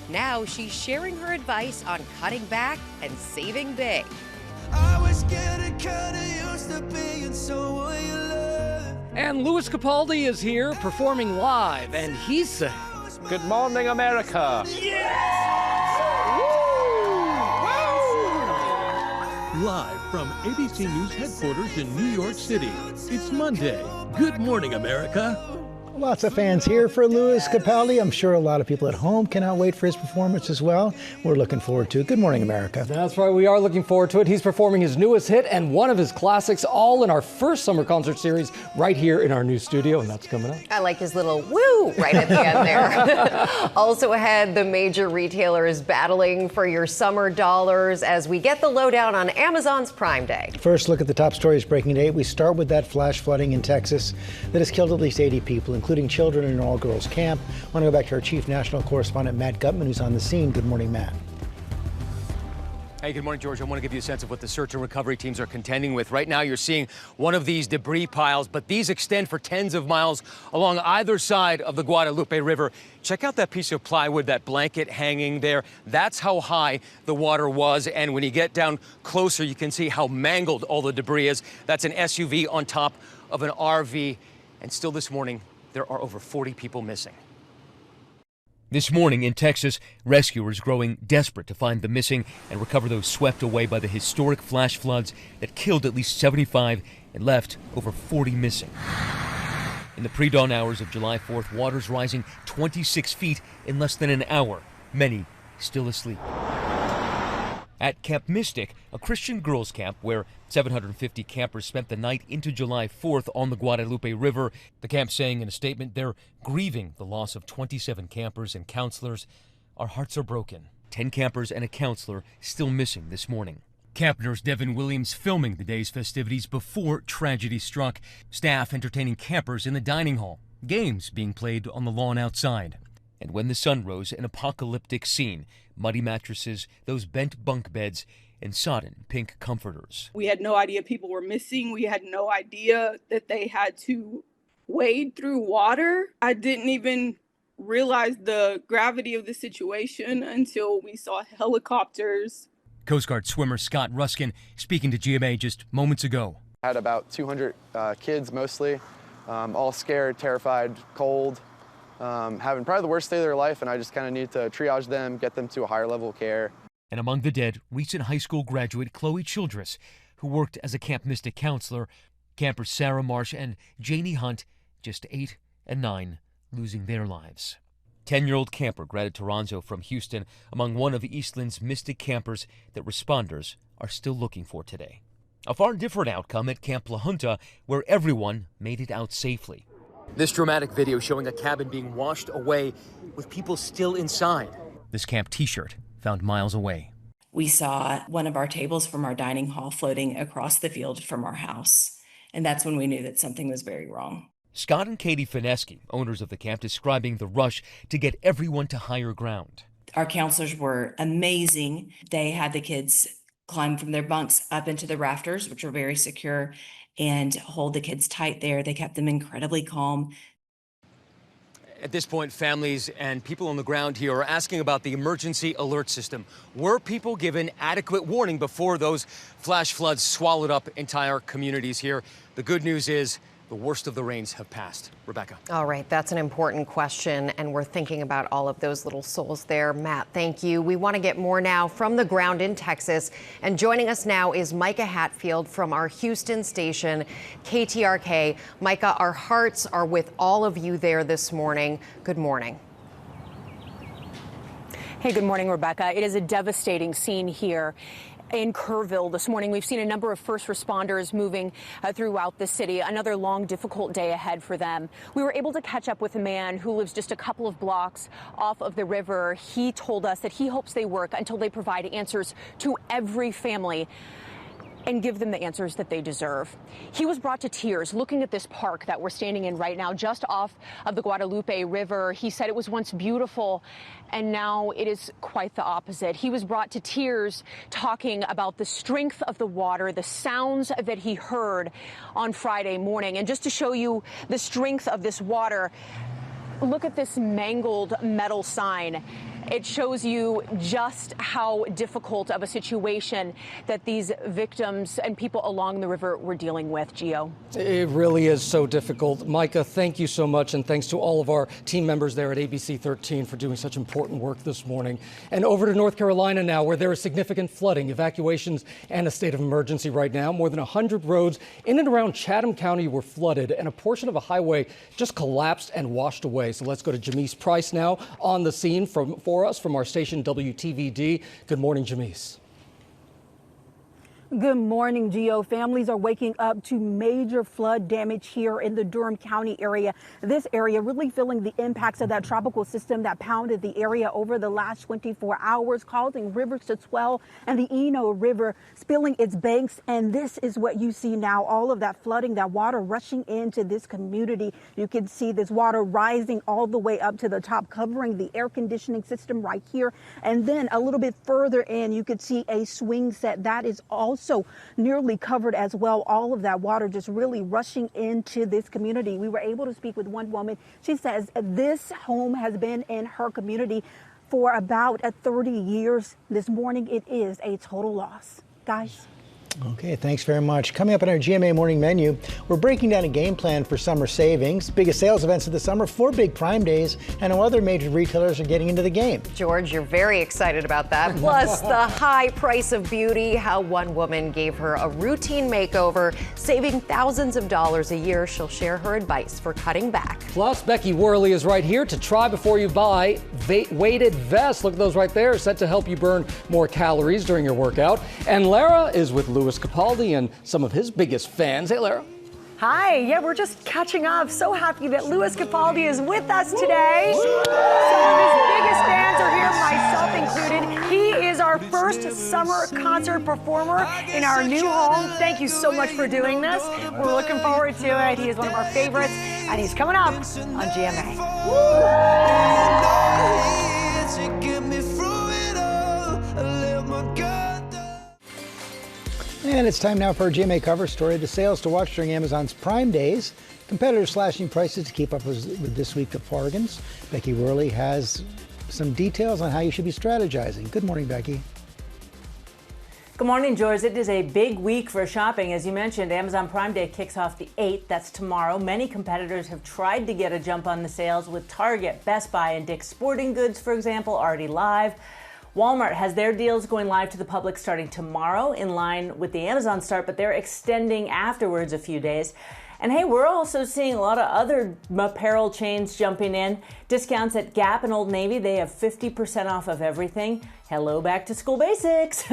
Now she's sharing her advice on cutting back and saving big. I was getting kinda used to being someone you love. And Louis Capaldi is here performing live, and he's saying, "Good morning, America." Live from ABC News headquarters in New York City, it's Monday. Good morning, America. Lots of fans here for Louis Capaldi. I'm sure a lot of people at home cannot wait for his performance as well. We're looking forward to it. Good morning, America. That's right, we are looking forward to it. He's performing his newest hit and one of his classics, all in our first summer concert series right here in our new studio, and that's coming up. I like his little woo right at the end there. Also ahead, the major retailers battling for your summer dollars as we get the lowdown on Amazon's Prime Day. First, look at the top stories breaking today. We start with that flash flooding in Texas that has killed at least 80 people, including children in an all-girls camp. I want to go back to our chief national correspondent, Matt Gutman, who's on the scene. Good morning, Matt. Hey, good morning, George. I want to give you a sense of what the search and recovery teams are contending with. Right now, you're seeing one of these debris piles, but these extend for tens of miles along either side of the Guadalupe River. Check out that piece of plywood, that blanket hanging there. That's how high the water was. And when you get down closer, you can see how mangled all the debris is. That's an SUV on top of an RV. And still this morning, there are over 40 people missing. This morning in Texas, rescuers growing desperate to find the missing and recover those swept away by the historic flash floods that killed at least 75 and left over 40 missing. In the pre-dawn hours of July 4th, waters rising 26 feet in less than an hour, many still asleep. At Camp Mystic, a Christian girls' camp where 750 campers spent the night into July 4th on the Guadalupe River, the camp saying in a statement they're grieving the loss of 27 campers and counselors. Our hearts are broken. 10 campers and a counselor still missing this morning. Camp nurse Devyn Williams filming the day's festivities before tragedy struck. Staff entertaining campers in the dining hall. Games being played on the lawn outside. And when the sun rose, an apocalyptic scene. Muddy mattresses, those bent bunk beds, and sodden pink comforters. We had no idea people were missing. We had no idea that they had to wade through water. I didn't even realize the gravity of the situation until we saw helicopters. Coast Guard swimmer Scott Ruskin speaking to GMA just moments ago. I had about 200 kids mostly, all scared, terrified, cold. Having probably the worst day of their life, and I just kind of need to triage them, get them to a higher level of care. And among the dead, recent high school graduate Chloe Childress, who worked as a Camp Mystic counselor. Campers Sarah Marsh and Janie Hunt, just 8 and 9, losing their lives. 10-year-old camper Greta Toronzo from Houston, among one of Eastland's Mystic campers that responders are still looking for today. A far different outcome at Camp La Junta, where everyone made it out safely. This dramatic video showing a cabin being washed away with people still inside. This camp t-shirt found miles away. We saw one of our tables from our dining hall floating across the field from our house, and that's when we knew that something was very wrong. Scott and Katie Fineski, owners of the camp, describing the rush to get everyone to higher ground. Our counselors were amazing. They had the kids climb from their bunks up into the rafters, which were very secure, and hold the kids tight there. They kept them incredibly calm. At this point, families and people on the ground here are asking about the emergency alert system. Were people given adequate warning before those flash floods swallowed up entire communities here? The good news is the worst of the rains have passed. Rebecca. All right, that's an important question, and we're thinking about all of those little souls there. Matt, thank you. We want to get more now from the ground in Texas, and joining us now is Micah Hatfield from our Houston station, KTRK. Micah, our hearts are with all of you there this morning. Good morning. Hey, good morning, Rebecca. It is a devastating scene here in Kerrville this morning. We've seen a number of first responders moving throughout the city. Another long, difficult day ahead for them. We were able to catch up with a man who lives just a couple of blocks off of the river. He told us that he hopes they work until they provide answers to every family and give them the answers that they deserve. He was brought to tears looking at this park that we're standing in right now, just off of the Guadalupe River. He said it was once beautiful, and now it is quite the opposite. He was brought to tears talking about the strength of the water, the sounds that he heard on Friday morning. And just to show you the strength of this water, look at this mangled metal sign. It shows you just how difficult of a situation that these victims and people along the river were dealing with, Gio. It really is so difficult. Micah, thank you so much, and thanks to all of our team members there at ABC 13 for doing such important work this morning. And over to North Carolina now, where there is significant flooding, evacuations, and a state of emergency right now. More than 100 roads in and around Chatham County were flooded, and a portion of a highway just collapsed and washed away. So let's go to Jamise Price now on the scene for us from our station WTVD. Good morning, Jamise. Good morning, Gio. Families are waking up to major flood damage here in the Durham County area. This area really feeling the impacts of that tropical system that pounded the area over the last 24 hours, causing rivers to swell and the Eno River spilling its banks. And this is what you see now, all of that flooding, that water rushing into this community. You can see this water rising all the way up to the top, covering the air conditioning system right here. And then a little bit further in, you could see a swing set that is also nearly covered as well. All of that water just really rushing into this community. We were able to speak with one woman. She says this home has been in her community for about 30 years. This morning, it is a total loss. Guys. Okay, thanks very much. Coming up in our GMA morning menu, we're breaking down a game plan for summer savings, biggest sales events of the summer, 4 big Prime Days, and how other major retailers are getting into the game. George, you're very excited about that. Plus, the high price of beauty, how one woman gave her a routine makeover, saving thousands of dollars a year. She'll share her advice for cutting back. Plus, Becky Worley is right here to try before you buy weighted vests. Look at those right there, set to help you burn more calories during your workout. And Lara is with Louis Capaldi and some of his biggest fans. Hey, Lara. Hi, yeah, we're just catching up. So happy that Louis Capaldi is with us today. Some of his biggest fans are here, myself included. He is our first summer concert performer in our new home. Thank you so much for doing this. We're looking forward to it. He is one of our favorites, and he's coming up on GMA. And it's time now for our GMA cover story, the sales to watch during Amazon's Prime Days. Competitors slashing prices to keep up with this week of bargains. Becky Worley has some details on how you should be strategizing. Good morning, Becky. Good morning, George. It is a big week for shopping. As you mentioned, Amazon Prime Day kicks off the 8th. That's tomorrow. Many competitors have tried to get a jump on the sales with Target, Best Buy, and Dick's Sporting Goods, for example, already live. Walmart has their deals going live to the public starting tomorrow in line with the Amazon start, but they're extending afterwards a few days. And hey, we're also seeing a lot of other apparel chains jumping in. Discounts at Gap and Old Navy, they have 50% off of everything. Hello, back to school basics.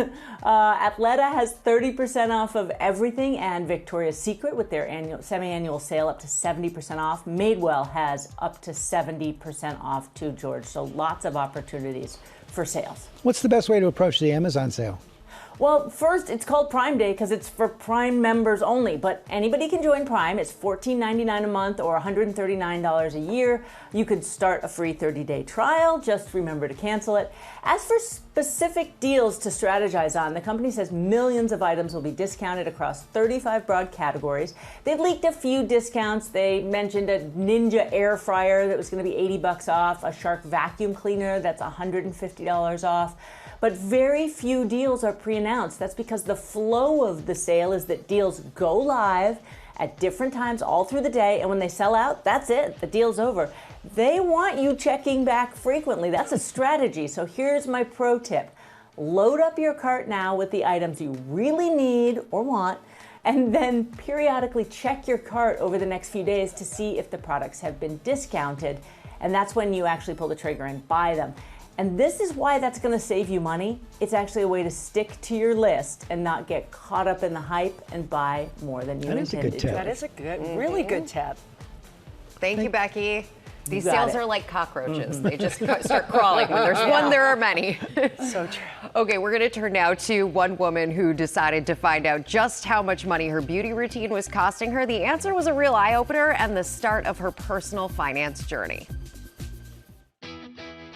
Athleta has 30% off of everything, and Victoria's Secret with their semi-annual sale up to 70% off. Madewell has up to 70% off too, George. So lots of opportunities for sales. What's the best way to approach the Amazon sale? Well, first, it's called Prime Day because it's for Prime members only, but anybody can join Prime. It's $14.99 a month or $139 a year. You could start a free 30-day trial. Just remember to cancel it. As for specific deals to strategize on, the company says millions of items will be discounted across 35 broad categories. They've leaked a few discounts. They mentioned a Ninja air fryer that was going to be $80 off, a Shark vacuum cleaner that's $150 off. But very few deals are pre-announced. That's because the flow of the sale is that deals go live at different times all through the day, and when they sell out, that's it, the deal's over. They want you checking back frequently. That's a strategy. So here's my pro tip. Load up your cart now with the items you really need or want, and then periodically check your cart over the next few days to see if the products have been discounted. And that's when you actually pull the trigger and buy them. And this is why that's going to save you money. It's actually a way to stick to your list and not get caught up in the hype and buy more than you intended to. That is a good, really good tip. Thank you, Becky. These sales are like cockroaches. They just start crawling. When there's one, there are many. So true. Okay, we're going to turn now to one woman who decided to find out just how much money her beauty routine was costing her. The answer was a real eye-opener and the start of her personal finance journey.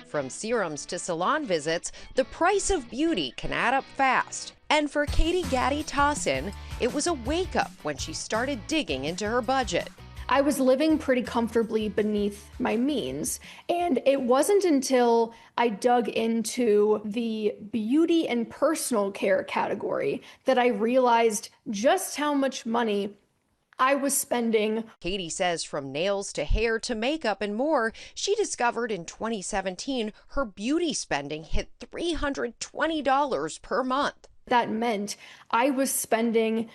From serums to salon visits, the price of beauty can add up fast. And for Katie Gaddy Tossin, it was a wake-up when she started digging into her budget. I was living pretty comfortably beneath my means, and it wasn't until I dug into the beauty and personal care category that I realized just how much money I was spending. Katie says from nails to hair to makeup and more, she discovered in 2017 her beauty spending hit $320 per month. That meant I was spending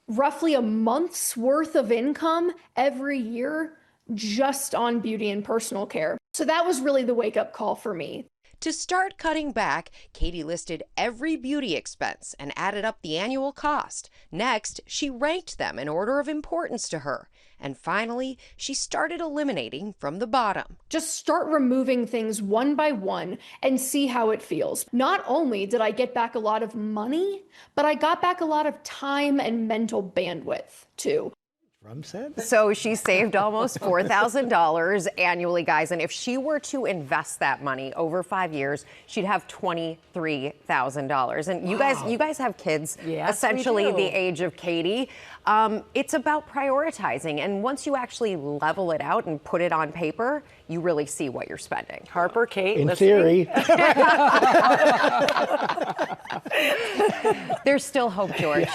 roughly a month's worth of income every year just on beauty and personal care. So that was really the wake-up call for me. To start cutting back, Katie listed every beauty expense and added up the annual cost. Next, she ranked them in order of importance to her. And finally, she started eliminating from the bottom. Just start removing things one by one and see how it feels. Not only did I get back a lot of money, but I got back a lot of time and mental bandwidth too. So she saved almost $4,000 annually, guys. And if she were to invest that money over 5 years, she'd have $23,000. And you guys have kids, essentially the age of Katie. It's about prioritizing. And once you actually level it out and put it on paper, you really see what you're spending. Harper, Kate, in theory. There's still hope, George.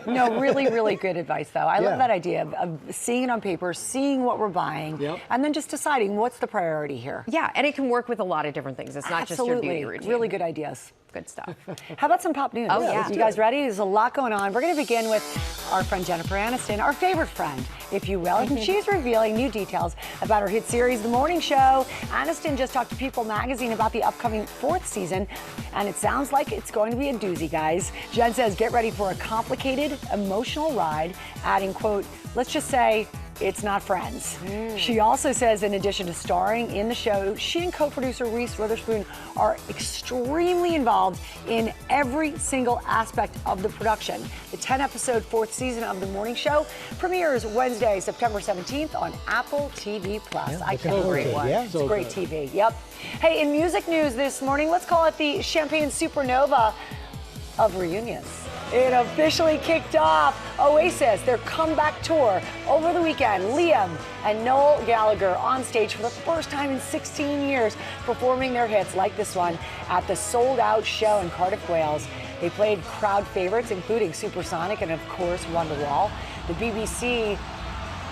No, really, really good advice, though. I love that idea of seeing it on paper, seeing what we're buying, and then just deciding what's the priority here. Yeah, and it can work with a lot of different things. It's not just your beauty routine. Really good ideas. Good stuff. How about some pop news? Oh, yeah. You guys ready? There's a lot going on. We're going to begin with our friend Jennifer Aniston, our favorite friend, if you will. And she's revealing new details about her hit series, The Morning Show. Aniston just talked to People magazine about the upcoming 4th season, and it sounds like it's going to be a doozy, guys. Jen says, get ready for a complicated, emotional ride, adding, quote, let's just say, it's not Friends. She also says, in addition to starring in the show, she and co-producer Reese Witherspoon are extremely involved in every single aspect of the production. The 10-episode 4th season of The Morning Show premieres Wednesday, September 17th on Apple TV+. I can't wait. It's great TV. Yep. Hey, in music news this morning, let's call it the Champagne Supernova of reunions. It officially kicked off. Oasis, their comeback tour over the weekend. Liam and Noel Gallagher on stage for the first time in 16 years, performing their hits like this one at the sold-out show in Cardiff, Wales. They played crowd favorites, including Supersonic and, of course, Wonderwall. The BBC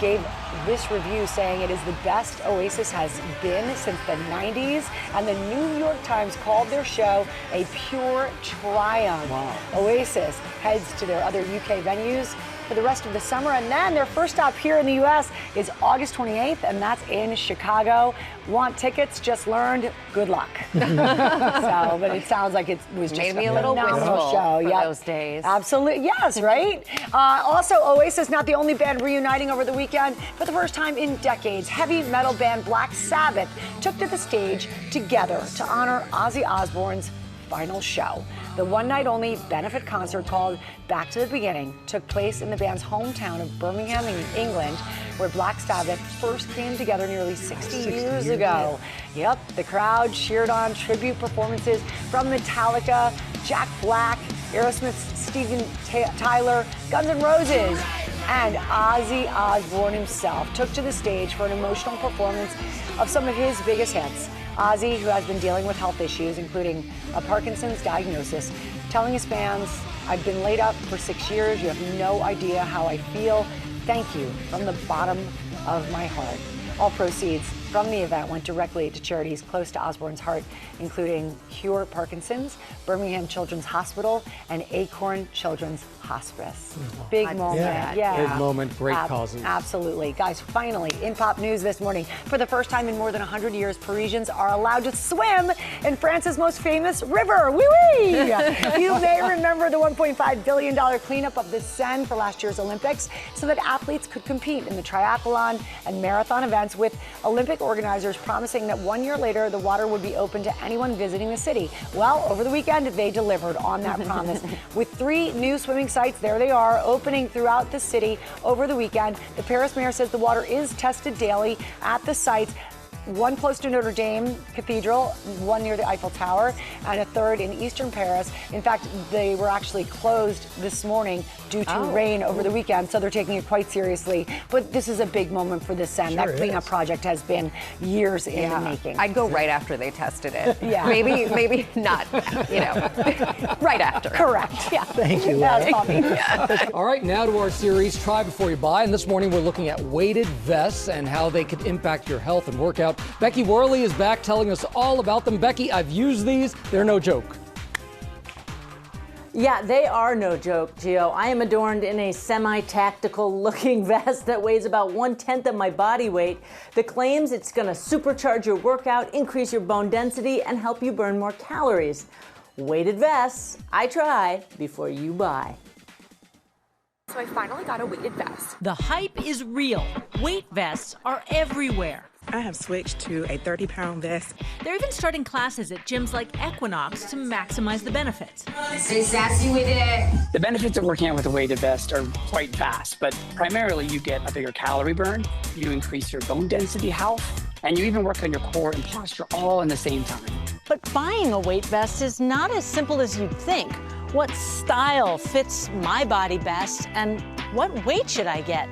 gave this review saying it is the best Oasis has been since the 90s, and the New York Times called their show a pure triumph. Wow. Oasis heads to their other UK venues for the rest of the summer. And then their first stop here in the U.S. is August 28th, and that's in Chicago. Want tickets? Just learned. Good luck. But it sounds like it was just Made me a little wistful show. for those days. Absolutely. Yes, right? Also, Oasis, not the only band reuniting over the weekend. For the first time in decades, heavy metal band Black Sabbath took to the stage together to honor Ozzy Osbourne's final show. The one-night-only benefit concert called Back to the Beginning took place in the band's hometown of Birmingham, England, where Black Sabbath first came together nearly 60 years ago. Yep, the crowd cheered on tribute performances from Metallica, Jack Black, Aerosmith's Steven Tyler, Guns N' Roses, and Ozzy Osbourne himself took to the stage for an emotional performance of some of his biggest hits. Ozzy, who has been dealing with health issues, including a Parkinson's diagnosis, telling his fans, "I've been laid up for 6 years. You have no idea how I feel. Thank you from the bottom of my heart." All proceeds from the event went directly to charities close to Osbourne's heart, including Cure Parkinson's, Birmingham Children's Hospital, and Acorn Children's Hospice. Big moment. Yeah. Big moment, great causes. Absolutely. Guys, finally, in pop news this morning, for the first time in more than 100 years, Parisians are allowed to swim in France's most famous river. Wee wee! You may remember the $1.5 billion cleanup of the Seine for last year's Olympics so that athletes could compete in the triathlon and marathon events, with Olympic organizers promising that 1 year later, the water would be open to anyone visiting the city. Well, over the weekend, they delivered on that promise. With 3 new swimming sites, there they are, opening throughout the city over the weekend. The Paris mayor says the water is tested daily at the sites. One close to Notre Dame Cathedral, one near the Eiffel Tower, and a third in eastern Paris. In fact, they were actually closed this morning due to rain over the weekend, so they're taking it quite seriously. But this is a big moment for the Seine. That cleanup project has been years in the making. I'd go right after they tested it. Yeah. Maybe not, right after. Correct. Yeah. Thank you, That's Larry. Poppy. All right, now to our series, Try Before You Buy. And this morning, we're looking at weighted vests and how they could impact your health and workout. Becky Worley is back telling us all about them. Becky, I've used these. They're no joke. Yeah, they are no joke, Gio. I am adorned in a semi-tactical looking vest that weighs about 1/10 of my body weight that claims it's going to supercharge your workout, increase your bone density, and help you burn more calories. Weighted vests, I try before you buy. So I finally got a weighted vest. The hype is real. Weight vests are everywhere. I have switched to a 30-pound vest. They're even starting classes at gyms like Equinox to maximize the benefits. Stay sassy with it. The benefits of working out with a weighted vest are quite vast, but primarily you get a bigger calorie burn, you increase your bone density health, and you even work on your core and posture all in the same time. But buying a weight vest is not as simple as you'd think. What style fits my body best, and what weight should I get?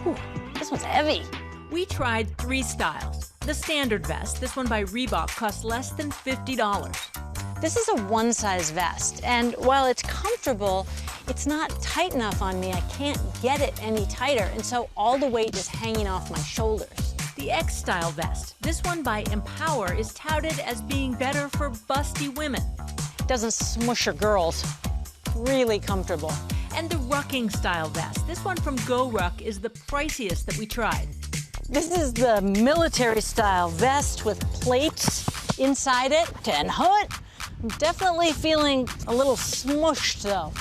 Whew, this one's heavy. We tried 3 styles. The standard vest, this one by Reebok, costs less than $50. This is a one-size vest, and while it's comfortable, it's not tight enough on me. I can't get it any tighter, and so all the weight is hanging off my shoulders. The X-Style vest, this one by Empower, is touted as being better for busty women. Doesn't smush your girls. Really comfortable. And the Rucking Style vest, this one from Go Ruck, is the priciest that we tried. This is the military style vest with plates inside it and hood. I'm definitely feeling a little smushed though.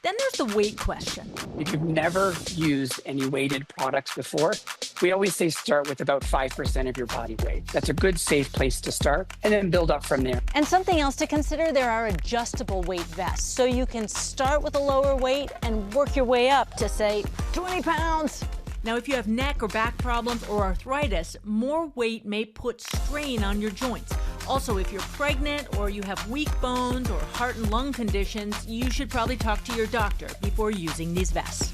Then there's the weight question. If you've never used any weighted products before, we always say start with about 5% of your body weight. That's a good, safe place to start, and then build up from there. And something else to consider, there are adjustable weight vests. So you can start with a lower weight and work your way up to, say, 20 pounds. Now, if you have neck or back problems or arthritis, more weight may put strain on your joints. Also, if you're pregnant or you have weak bones or heart and lung conditions, you should probably talk to your doctor before using these vests.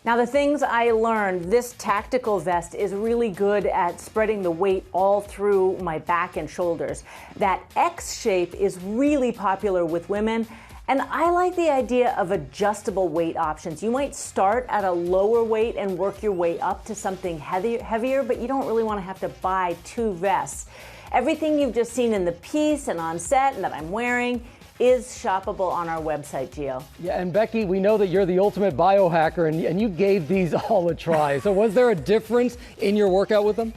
Now, the things I learned, this tactical vest is really good at spreading the weight all through my back and shoulders. That X shape is really popular with women. And I like the idea of adjustable weight options. You might start at a lower weight and work your way up to something heavier, but you don't really want to have to buy 2 vests. Everything you've just seen in the piece and on set and that I'm wearing is shoppable on our website, Gio. Yeah, and Becky, we know that you're the ultimate biohacker, and you gave these all a try. So was there a difference in your workout with them?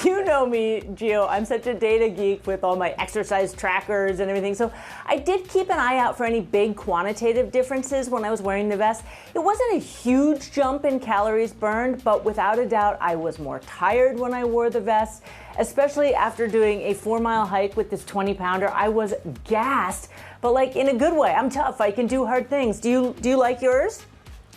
You know me, Gio, I'm such a data geek with all my exercise trackers and everything. So I did keep an eye out for any big quantitative differences when I was wearing the vest. It wasn't a huge jump in calories burned, but without a doubt, I was more tired when I wore the vest, especially after doing a 4-mile hike with this 20-pounder. I was gassed, but like in a good way. I'm tough. I can do hard things. Do you like yours?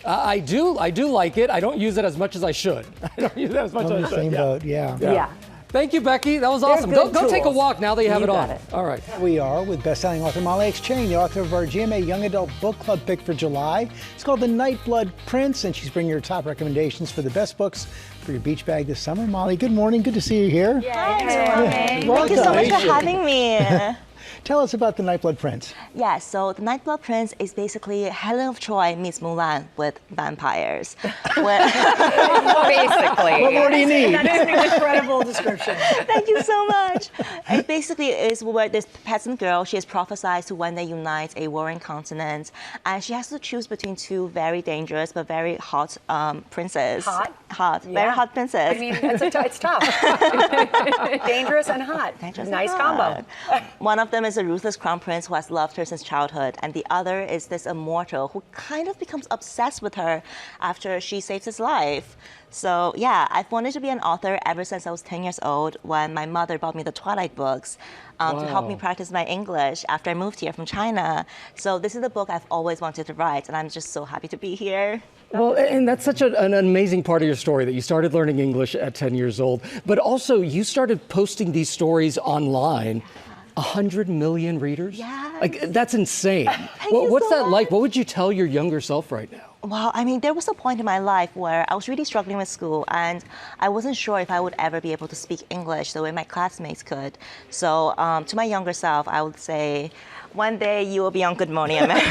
I do like it. I don't use it as much as I should. I don't use it as much as I should. Same boat, yeah. Thank you, Becky. That was awesome. Go take a walk now that you have it on. All right. We are with best-selling author Molly X. Chang, the author of our GMA Young Adult Book Club pick for July. It's called The Nightblood Prince, and she's bringing her top recommendations for the best books for your beach bag this summer. Molly, good morning. Good to see you here. Hi, Thank you so much for having me. Tell us about The Nightblood Prince. Yeah, so The Nightblood Prince is basically Helen of Troy meets Mulan with vampires. Basically. What more do you need? That is an incredible description. Thank you so much. It basically is where this peasant girl, she is prophesied to one day unite a warring continent, and she has to choose between two very dangerous but very hot princes. Hot, very hot princes. I mean, it's tough. Dangerous and hot. Nice combo. One of them is a ruthless crown prince who has loved her since childhood, and the other is this immortal who kind of becomes obsessed with her after she saves his life. So yeah, I've wanted to be an author ever since I was 10 years old when my mother bought me the Twilight books to help me practice my English after I moved here from China. So this is the book I've always wanted to write, and I'm just so happy to be here. Well, and that's such an amazing part of your story that you started learning English at 10 years old, but also you started posting these stories online. 100 million readers? Yeah. Like, that's insane. What's that like? What would you tell your younger self right now? Well, I mean, there was a point in my life where I was really struggling with school, and I wasn't sure if I would ever be able to speak English the way my classmates could. So to my younger self, I would say, one day you will be on Good Morning America.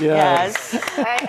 Yes.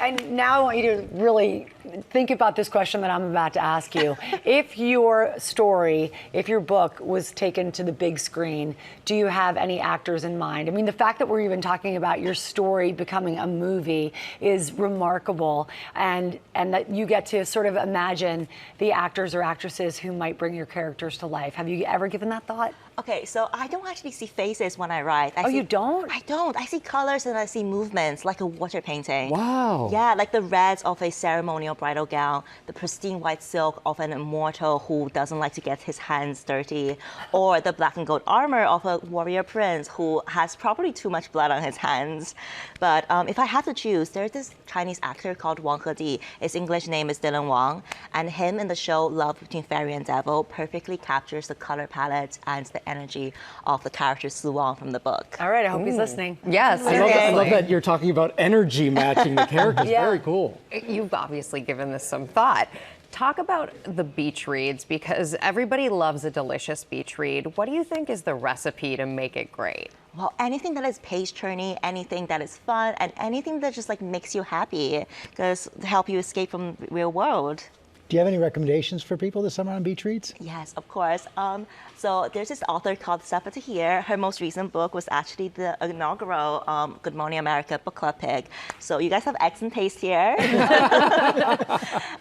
And now I want you to really think about this question that I'm about to ask you. If your story, if your book was taken to the big screen, do you have any actors in mind? I mean, the fact that we're even talking about your story becoming a movie is remarkable, and that you get to sort of imagine the actors or actresses who might bring your characters to life. Have you ever given that thought? Okay, so I don't actually see faces when I write. You don't? I don't. I see colors and I see movements like a water painting. Wow. Yeah, like the reds of a ceremonial bridal gown, the pristine white silk of an immortal who doesn't like to get his hands dirty, or the black and gold armor of a warrior prince who has probably too much blood on his hands. But if I had to choose, there's this Chinese actor called Wang Hedi. His English name is Dylan Wang, and him in the show Love Between Fairy and Devil perfectly captures the color palette and the energy of the character Su Wang from the book. All right, I hope he's listening. Yes. I love that you're talking about energy matching the characters. Very cool. You've obviously given this some thought. Talk about the beach reads, because everybody loves a delicious beach read. What do you think is the recipe to make it great? Well, anything that is page-turning, anything that is fun, and anything that just like makes you happy, because to help you escape from the real world. Do you have any recommendations for people this summer on beach reads? Yes, of course. So there's this author called Safa Tahir. Her most recent book was actually the inaugural Good Morning America book club pick. So you guys have excellent taste here.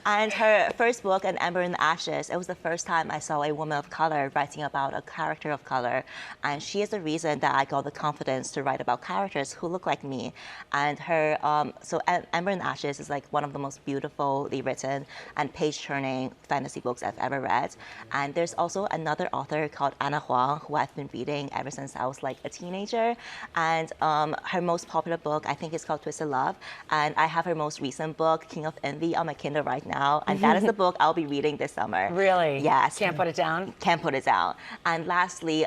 And her first book, An Ember in the Ashes, it was the first time I saw a woman of color writing about a character of color. And she is the reason that I got the confidence to write about characters who look like me. And her, so Ember in the Ashes is like one of the most beautifully written and page-turning fantasy books I've ever read. And there's also another author called Anna Huang, who I've been reading ever since I was like a teenager. And her most popular book, I think, is called Twisted Love. And I have her most recent book, King of Envy, on my Kindle right now. And that is the book I'll be reading this summer. Really? Yes. Can't put it down? Can't put it down. And lastly,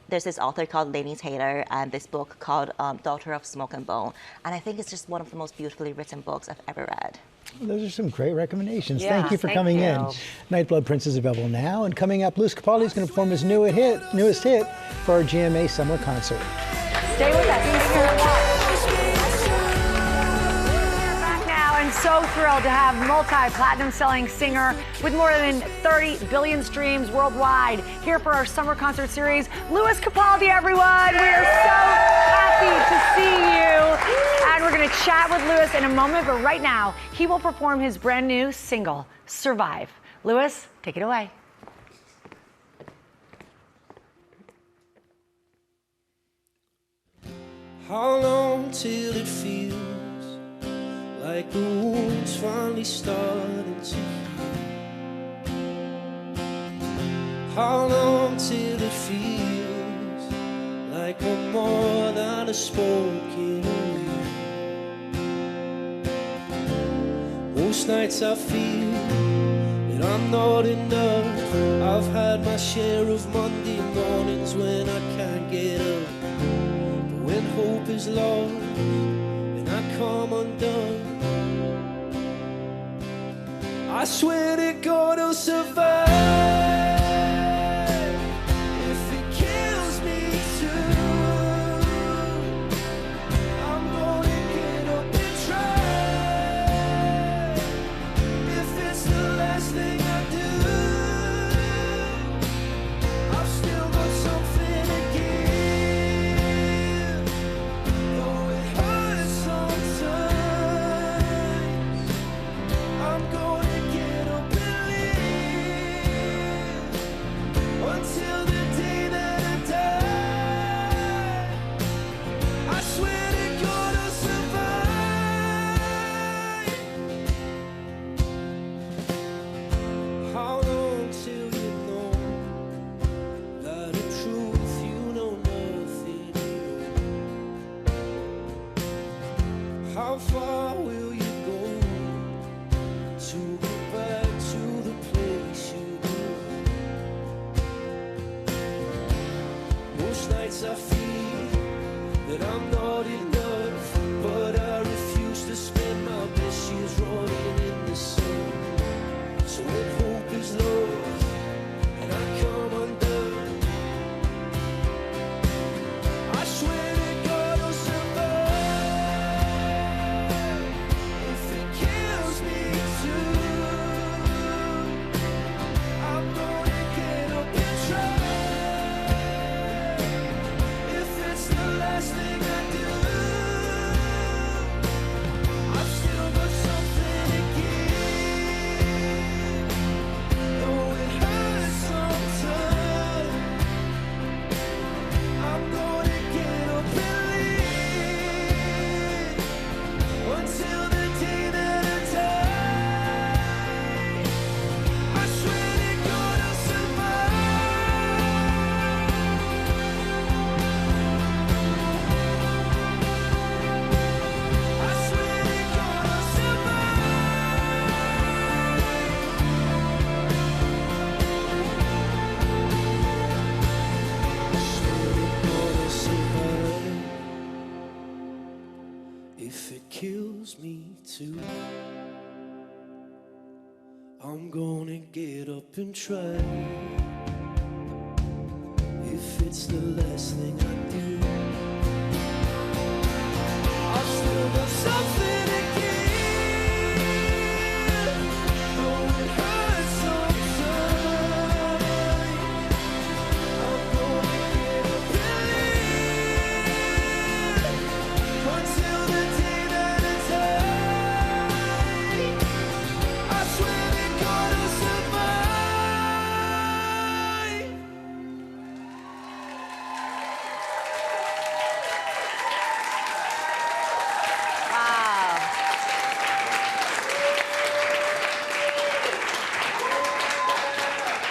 there's this author called Lainey Taylor and this book called Daughter of Smoke and Bone. And I think it's just one of the most beautifully written books I've ever read. Well, those are some great recommendations. Yeah, thank you for coming in. Nightblood Prince is available now, and coming up, Luis Capaldi is going to perform his newest hit for our GMA summer concert. Stay with us. Back now, and so thrilled to have multi-platinum selling singer with more than 30 billion streams worldwide here for our summer concert series, Lewis Capaldi, everyone. We are so happy to see you. And we're going to chat with Lewis in a moment, but right now, he will perform his brand new single, Survive. Lewis, take it away. How long till it feels like the wound's finally starting to heal? How long till it feels like I'm more than a spoken word? Most nights I feel that I'm not enough. I've had my share of Monday mornings when I can't get up. When hope is lost and I come undone, I swear to God I'll survive. If it kills me too, I'm gonna get up and try. If it's the last thing I do, I've still got something to give. Until the day that I die, I swear to God I'll survive. How long till you know that in truth you know nothing? How far will you go to go back to the place you Most nights I feel that I'm not enough, but I refuse to spend my best years rotting in the sun. So when hope is lost and I come undone, I swear to God I'll survive. If it kills me too, I'm gonna get up and try. Last thing I do, I've still got something to give. Though it hurts sometimes, I'm gonna get up and leave until the day that I die. I swear to God I'll survive. If it kills me too, I'm gonna get up and try. If it's the last thing I do, I've still got something to give. Though it hurts sometimes, I'm gonna get up and leave until the day that I die. I swear to God I'll survive.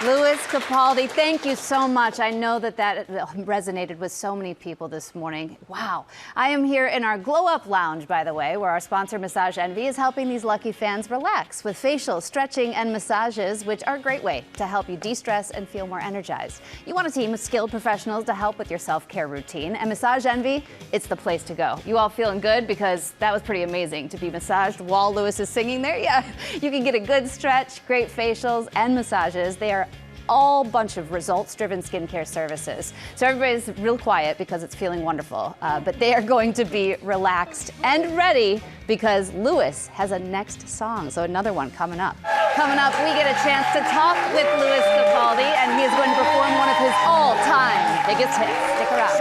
Lewis Capaldi, thank you so much. I know that resonated with so many people this morning. Wow. I am here in our Glow Up Lounge, by the way, where our sponsor Massage Envy is helping these lucky fans relax with facials, stretching, and massages, which are a great way to help you de-stress and feel more energized. You want a team of skilled professionals to help with your self-care routine, and Massage Envy, it's the place to go. You all feeling good? Because that was pretty amazing to be massaged while Lewis is singing there. Yeah, you can get a good stretch, great facials, and massages. They are all bunch of results-driven skincare services. So everybody's real quiet because it's feeling wonderful, but they are going to be relaxed and ready because Lewis has a next song, so another one coming up. Coming up, we get a chance to talk with Lewis Capaldi, and he is going to perform one of his all-time biggest hits. Stick around.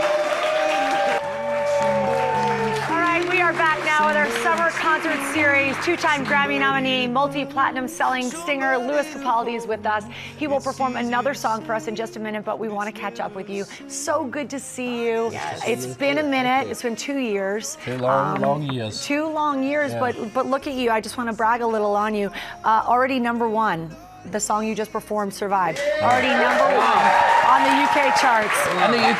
We are back now with our summer concert series. Two-time Grammy nominee, multi-platinum selling singer Lewis Capaldi is with us. He will perform another song for us in just a minute, but we want to catch up with you. So good to see you. Yes. It's been a minute. It's been 2 years. 2 long years. 2 long years, Yeah. but look at you. I just want to brag a little on you. Already #1. The song you just performed, Survive. Already #1 on the UK charts.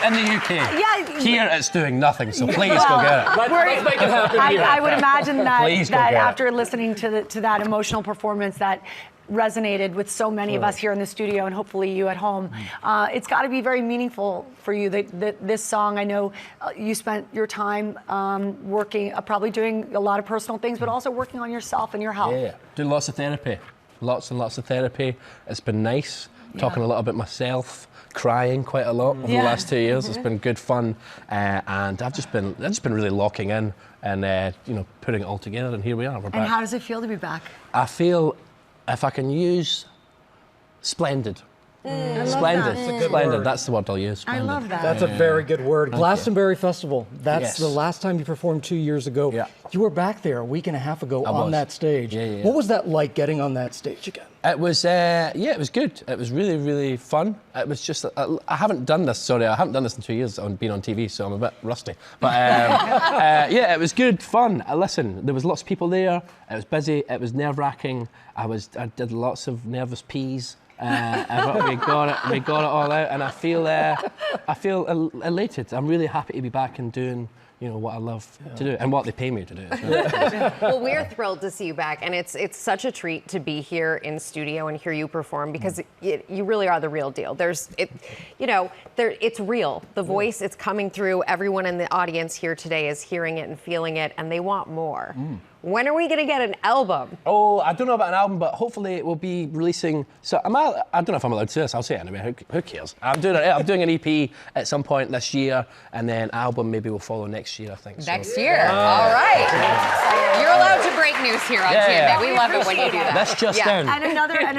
In the UK. Yeah. Here it's doing nothing, so please go get it. Let's make it happen here. I would imagine that, Please go get it. after listening to that emotional performance that resonated with so many of us here in the studio and hopefully you at home, it's got to be very meaningful for you that this song. I know you spent your time working, probably doing a lot of personal things, but also working on yourself and your health. Yeah, doing lots of therapy. Lots and lots of therapy. It's been nice, talking a lot about myself, crying quite a lot over the last 2 years. It's been good fun, and I've just been really locking in and putting it all together. And here we are. We're back. And how does it feel to be back? I feel, if I can use, splendid. Splendid. Splendid. That's the word I'll use. I love that. That's a very good word. Thank Glastonbury Festival. That's Yes. the last time you performed 2 years ago. Yeah. You were back there a week and a half ago I on was. that stage. Yeah. What was that like getting on that stage again? It was, it was good. It was really, really fun. It was just, I haven't done this in 2 years. I've been on TV, so I'm a bit rusty. But yeah, it was good fun. Listen, there was lots of people there. It was busy. It was nerve-wracking. I did lots of nervous pees. But we got it all out, and I feel elated. I'm really happy to be back and doing what I love to do and what they pay me to do. Well, we're thrilled to see you back, and it's such a treat to be here in studio and hear you perform because you really are the real deal. It's real. The voice, it's coming through. Everyone in the audience here today is hearing it and feeling it, and they want more. When are we going to get an album? Oh, I don't know about an album, but hopefully it will be releasing. So I don't know if I'm allowed to say this. I'll say it anyway. Who cares? I'm doing an EP at some point this year, and then album maybe will follow next year, I think. Next year. All right. You're allowed to break news here on TMA. We love it when you do that. That's just in. And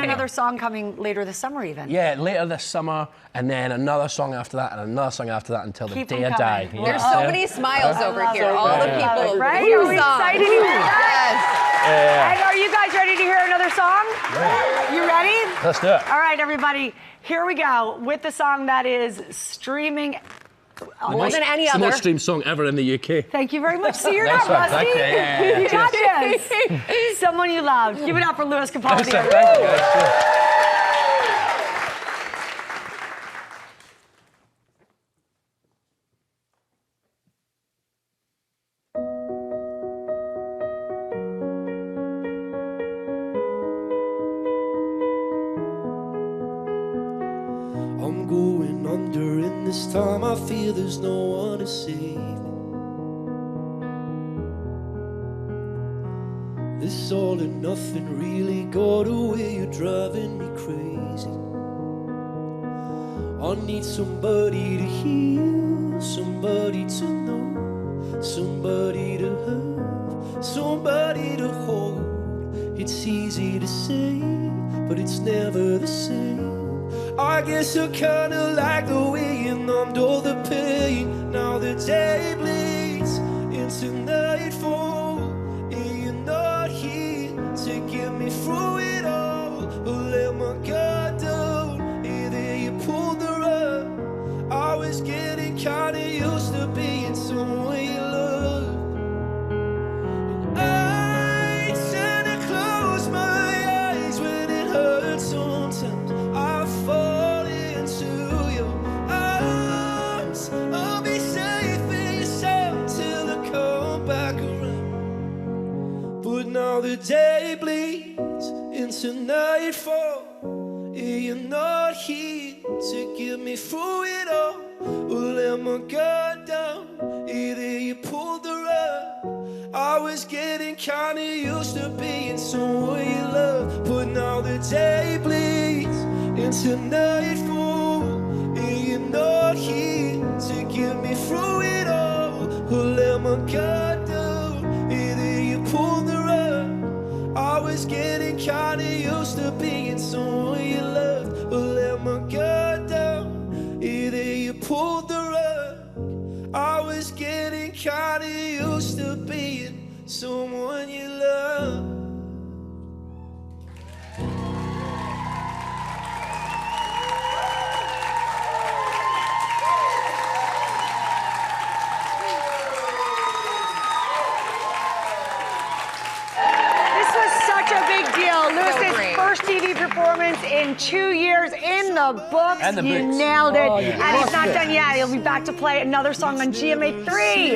another song coming later this summer, even. Yeah, later this summer, and then another song after that, and another song after that until Keep the day I them die. coming. There's so many smiles over here. All the people. Right? New Are we songs. excited to hear that? Yes. And are you guys ready to hear another song? Yeah. You ready? Let's do it. All right, everybody. Here we go with the song that is streaming more than any It's other. the most streamed song ever in the UK. Thank you very much. See, you're Nice not one. rusty. Thank you. Yeah. You got this. Someone you love. Give it up for Lewis Capaldi. Thank you, guys. I'm going under, and this time I feel there's no one to save me. This all and nothing really got away, you're driving me crazy. I need somebody to heal, somebody to know, somebody to have, somebody to hold. It's easy to say, but it's never the same. I guess I kinda like the way you numbed all the pain. Now the day bleeds into nightfall, and you're not here to get me through it all. Or let my guard down, and then you pulled the rug. I was getting kinda used to being someone you loved. I tend to close my eyes when it hurts sometimes. I fall into your arms. I'll be safe in your sound till I come back around. But now the day bleeds into nightfall, and you're not here to get me through it all. Or let my guard down, either you pulled the rug. I was getting kinda used to being someone you love. But now the day bleeds into nightfall, and you're not here to get me through it all. Who let my guard down, either you pulled the rug. I was getting kinda used to being someone you loved. Who let my guard down, either you pulled the rug. I was getting kinda used to being someone you love. Lewis's first TV performance in 2 years in the books. And the you books. nailed it. Oh, yeah. And he's not done yet. He'll be back to play another song on GMA3.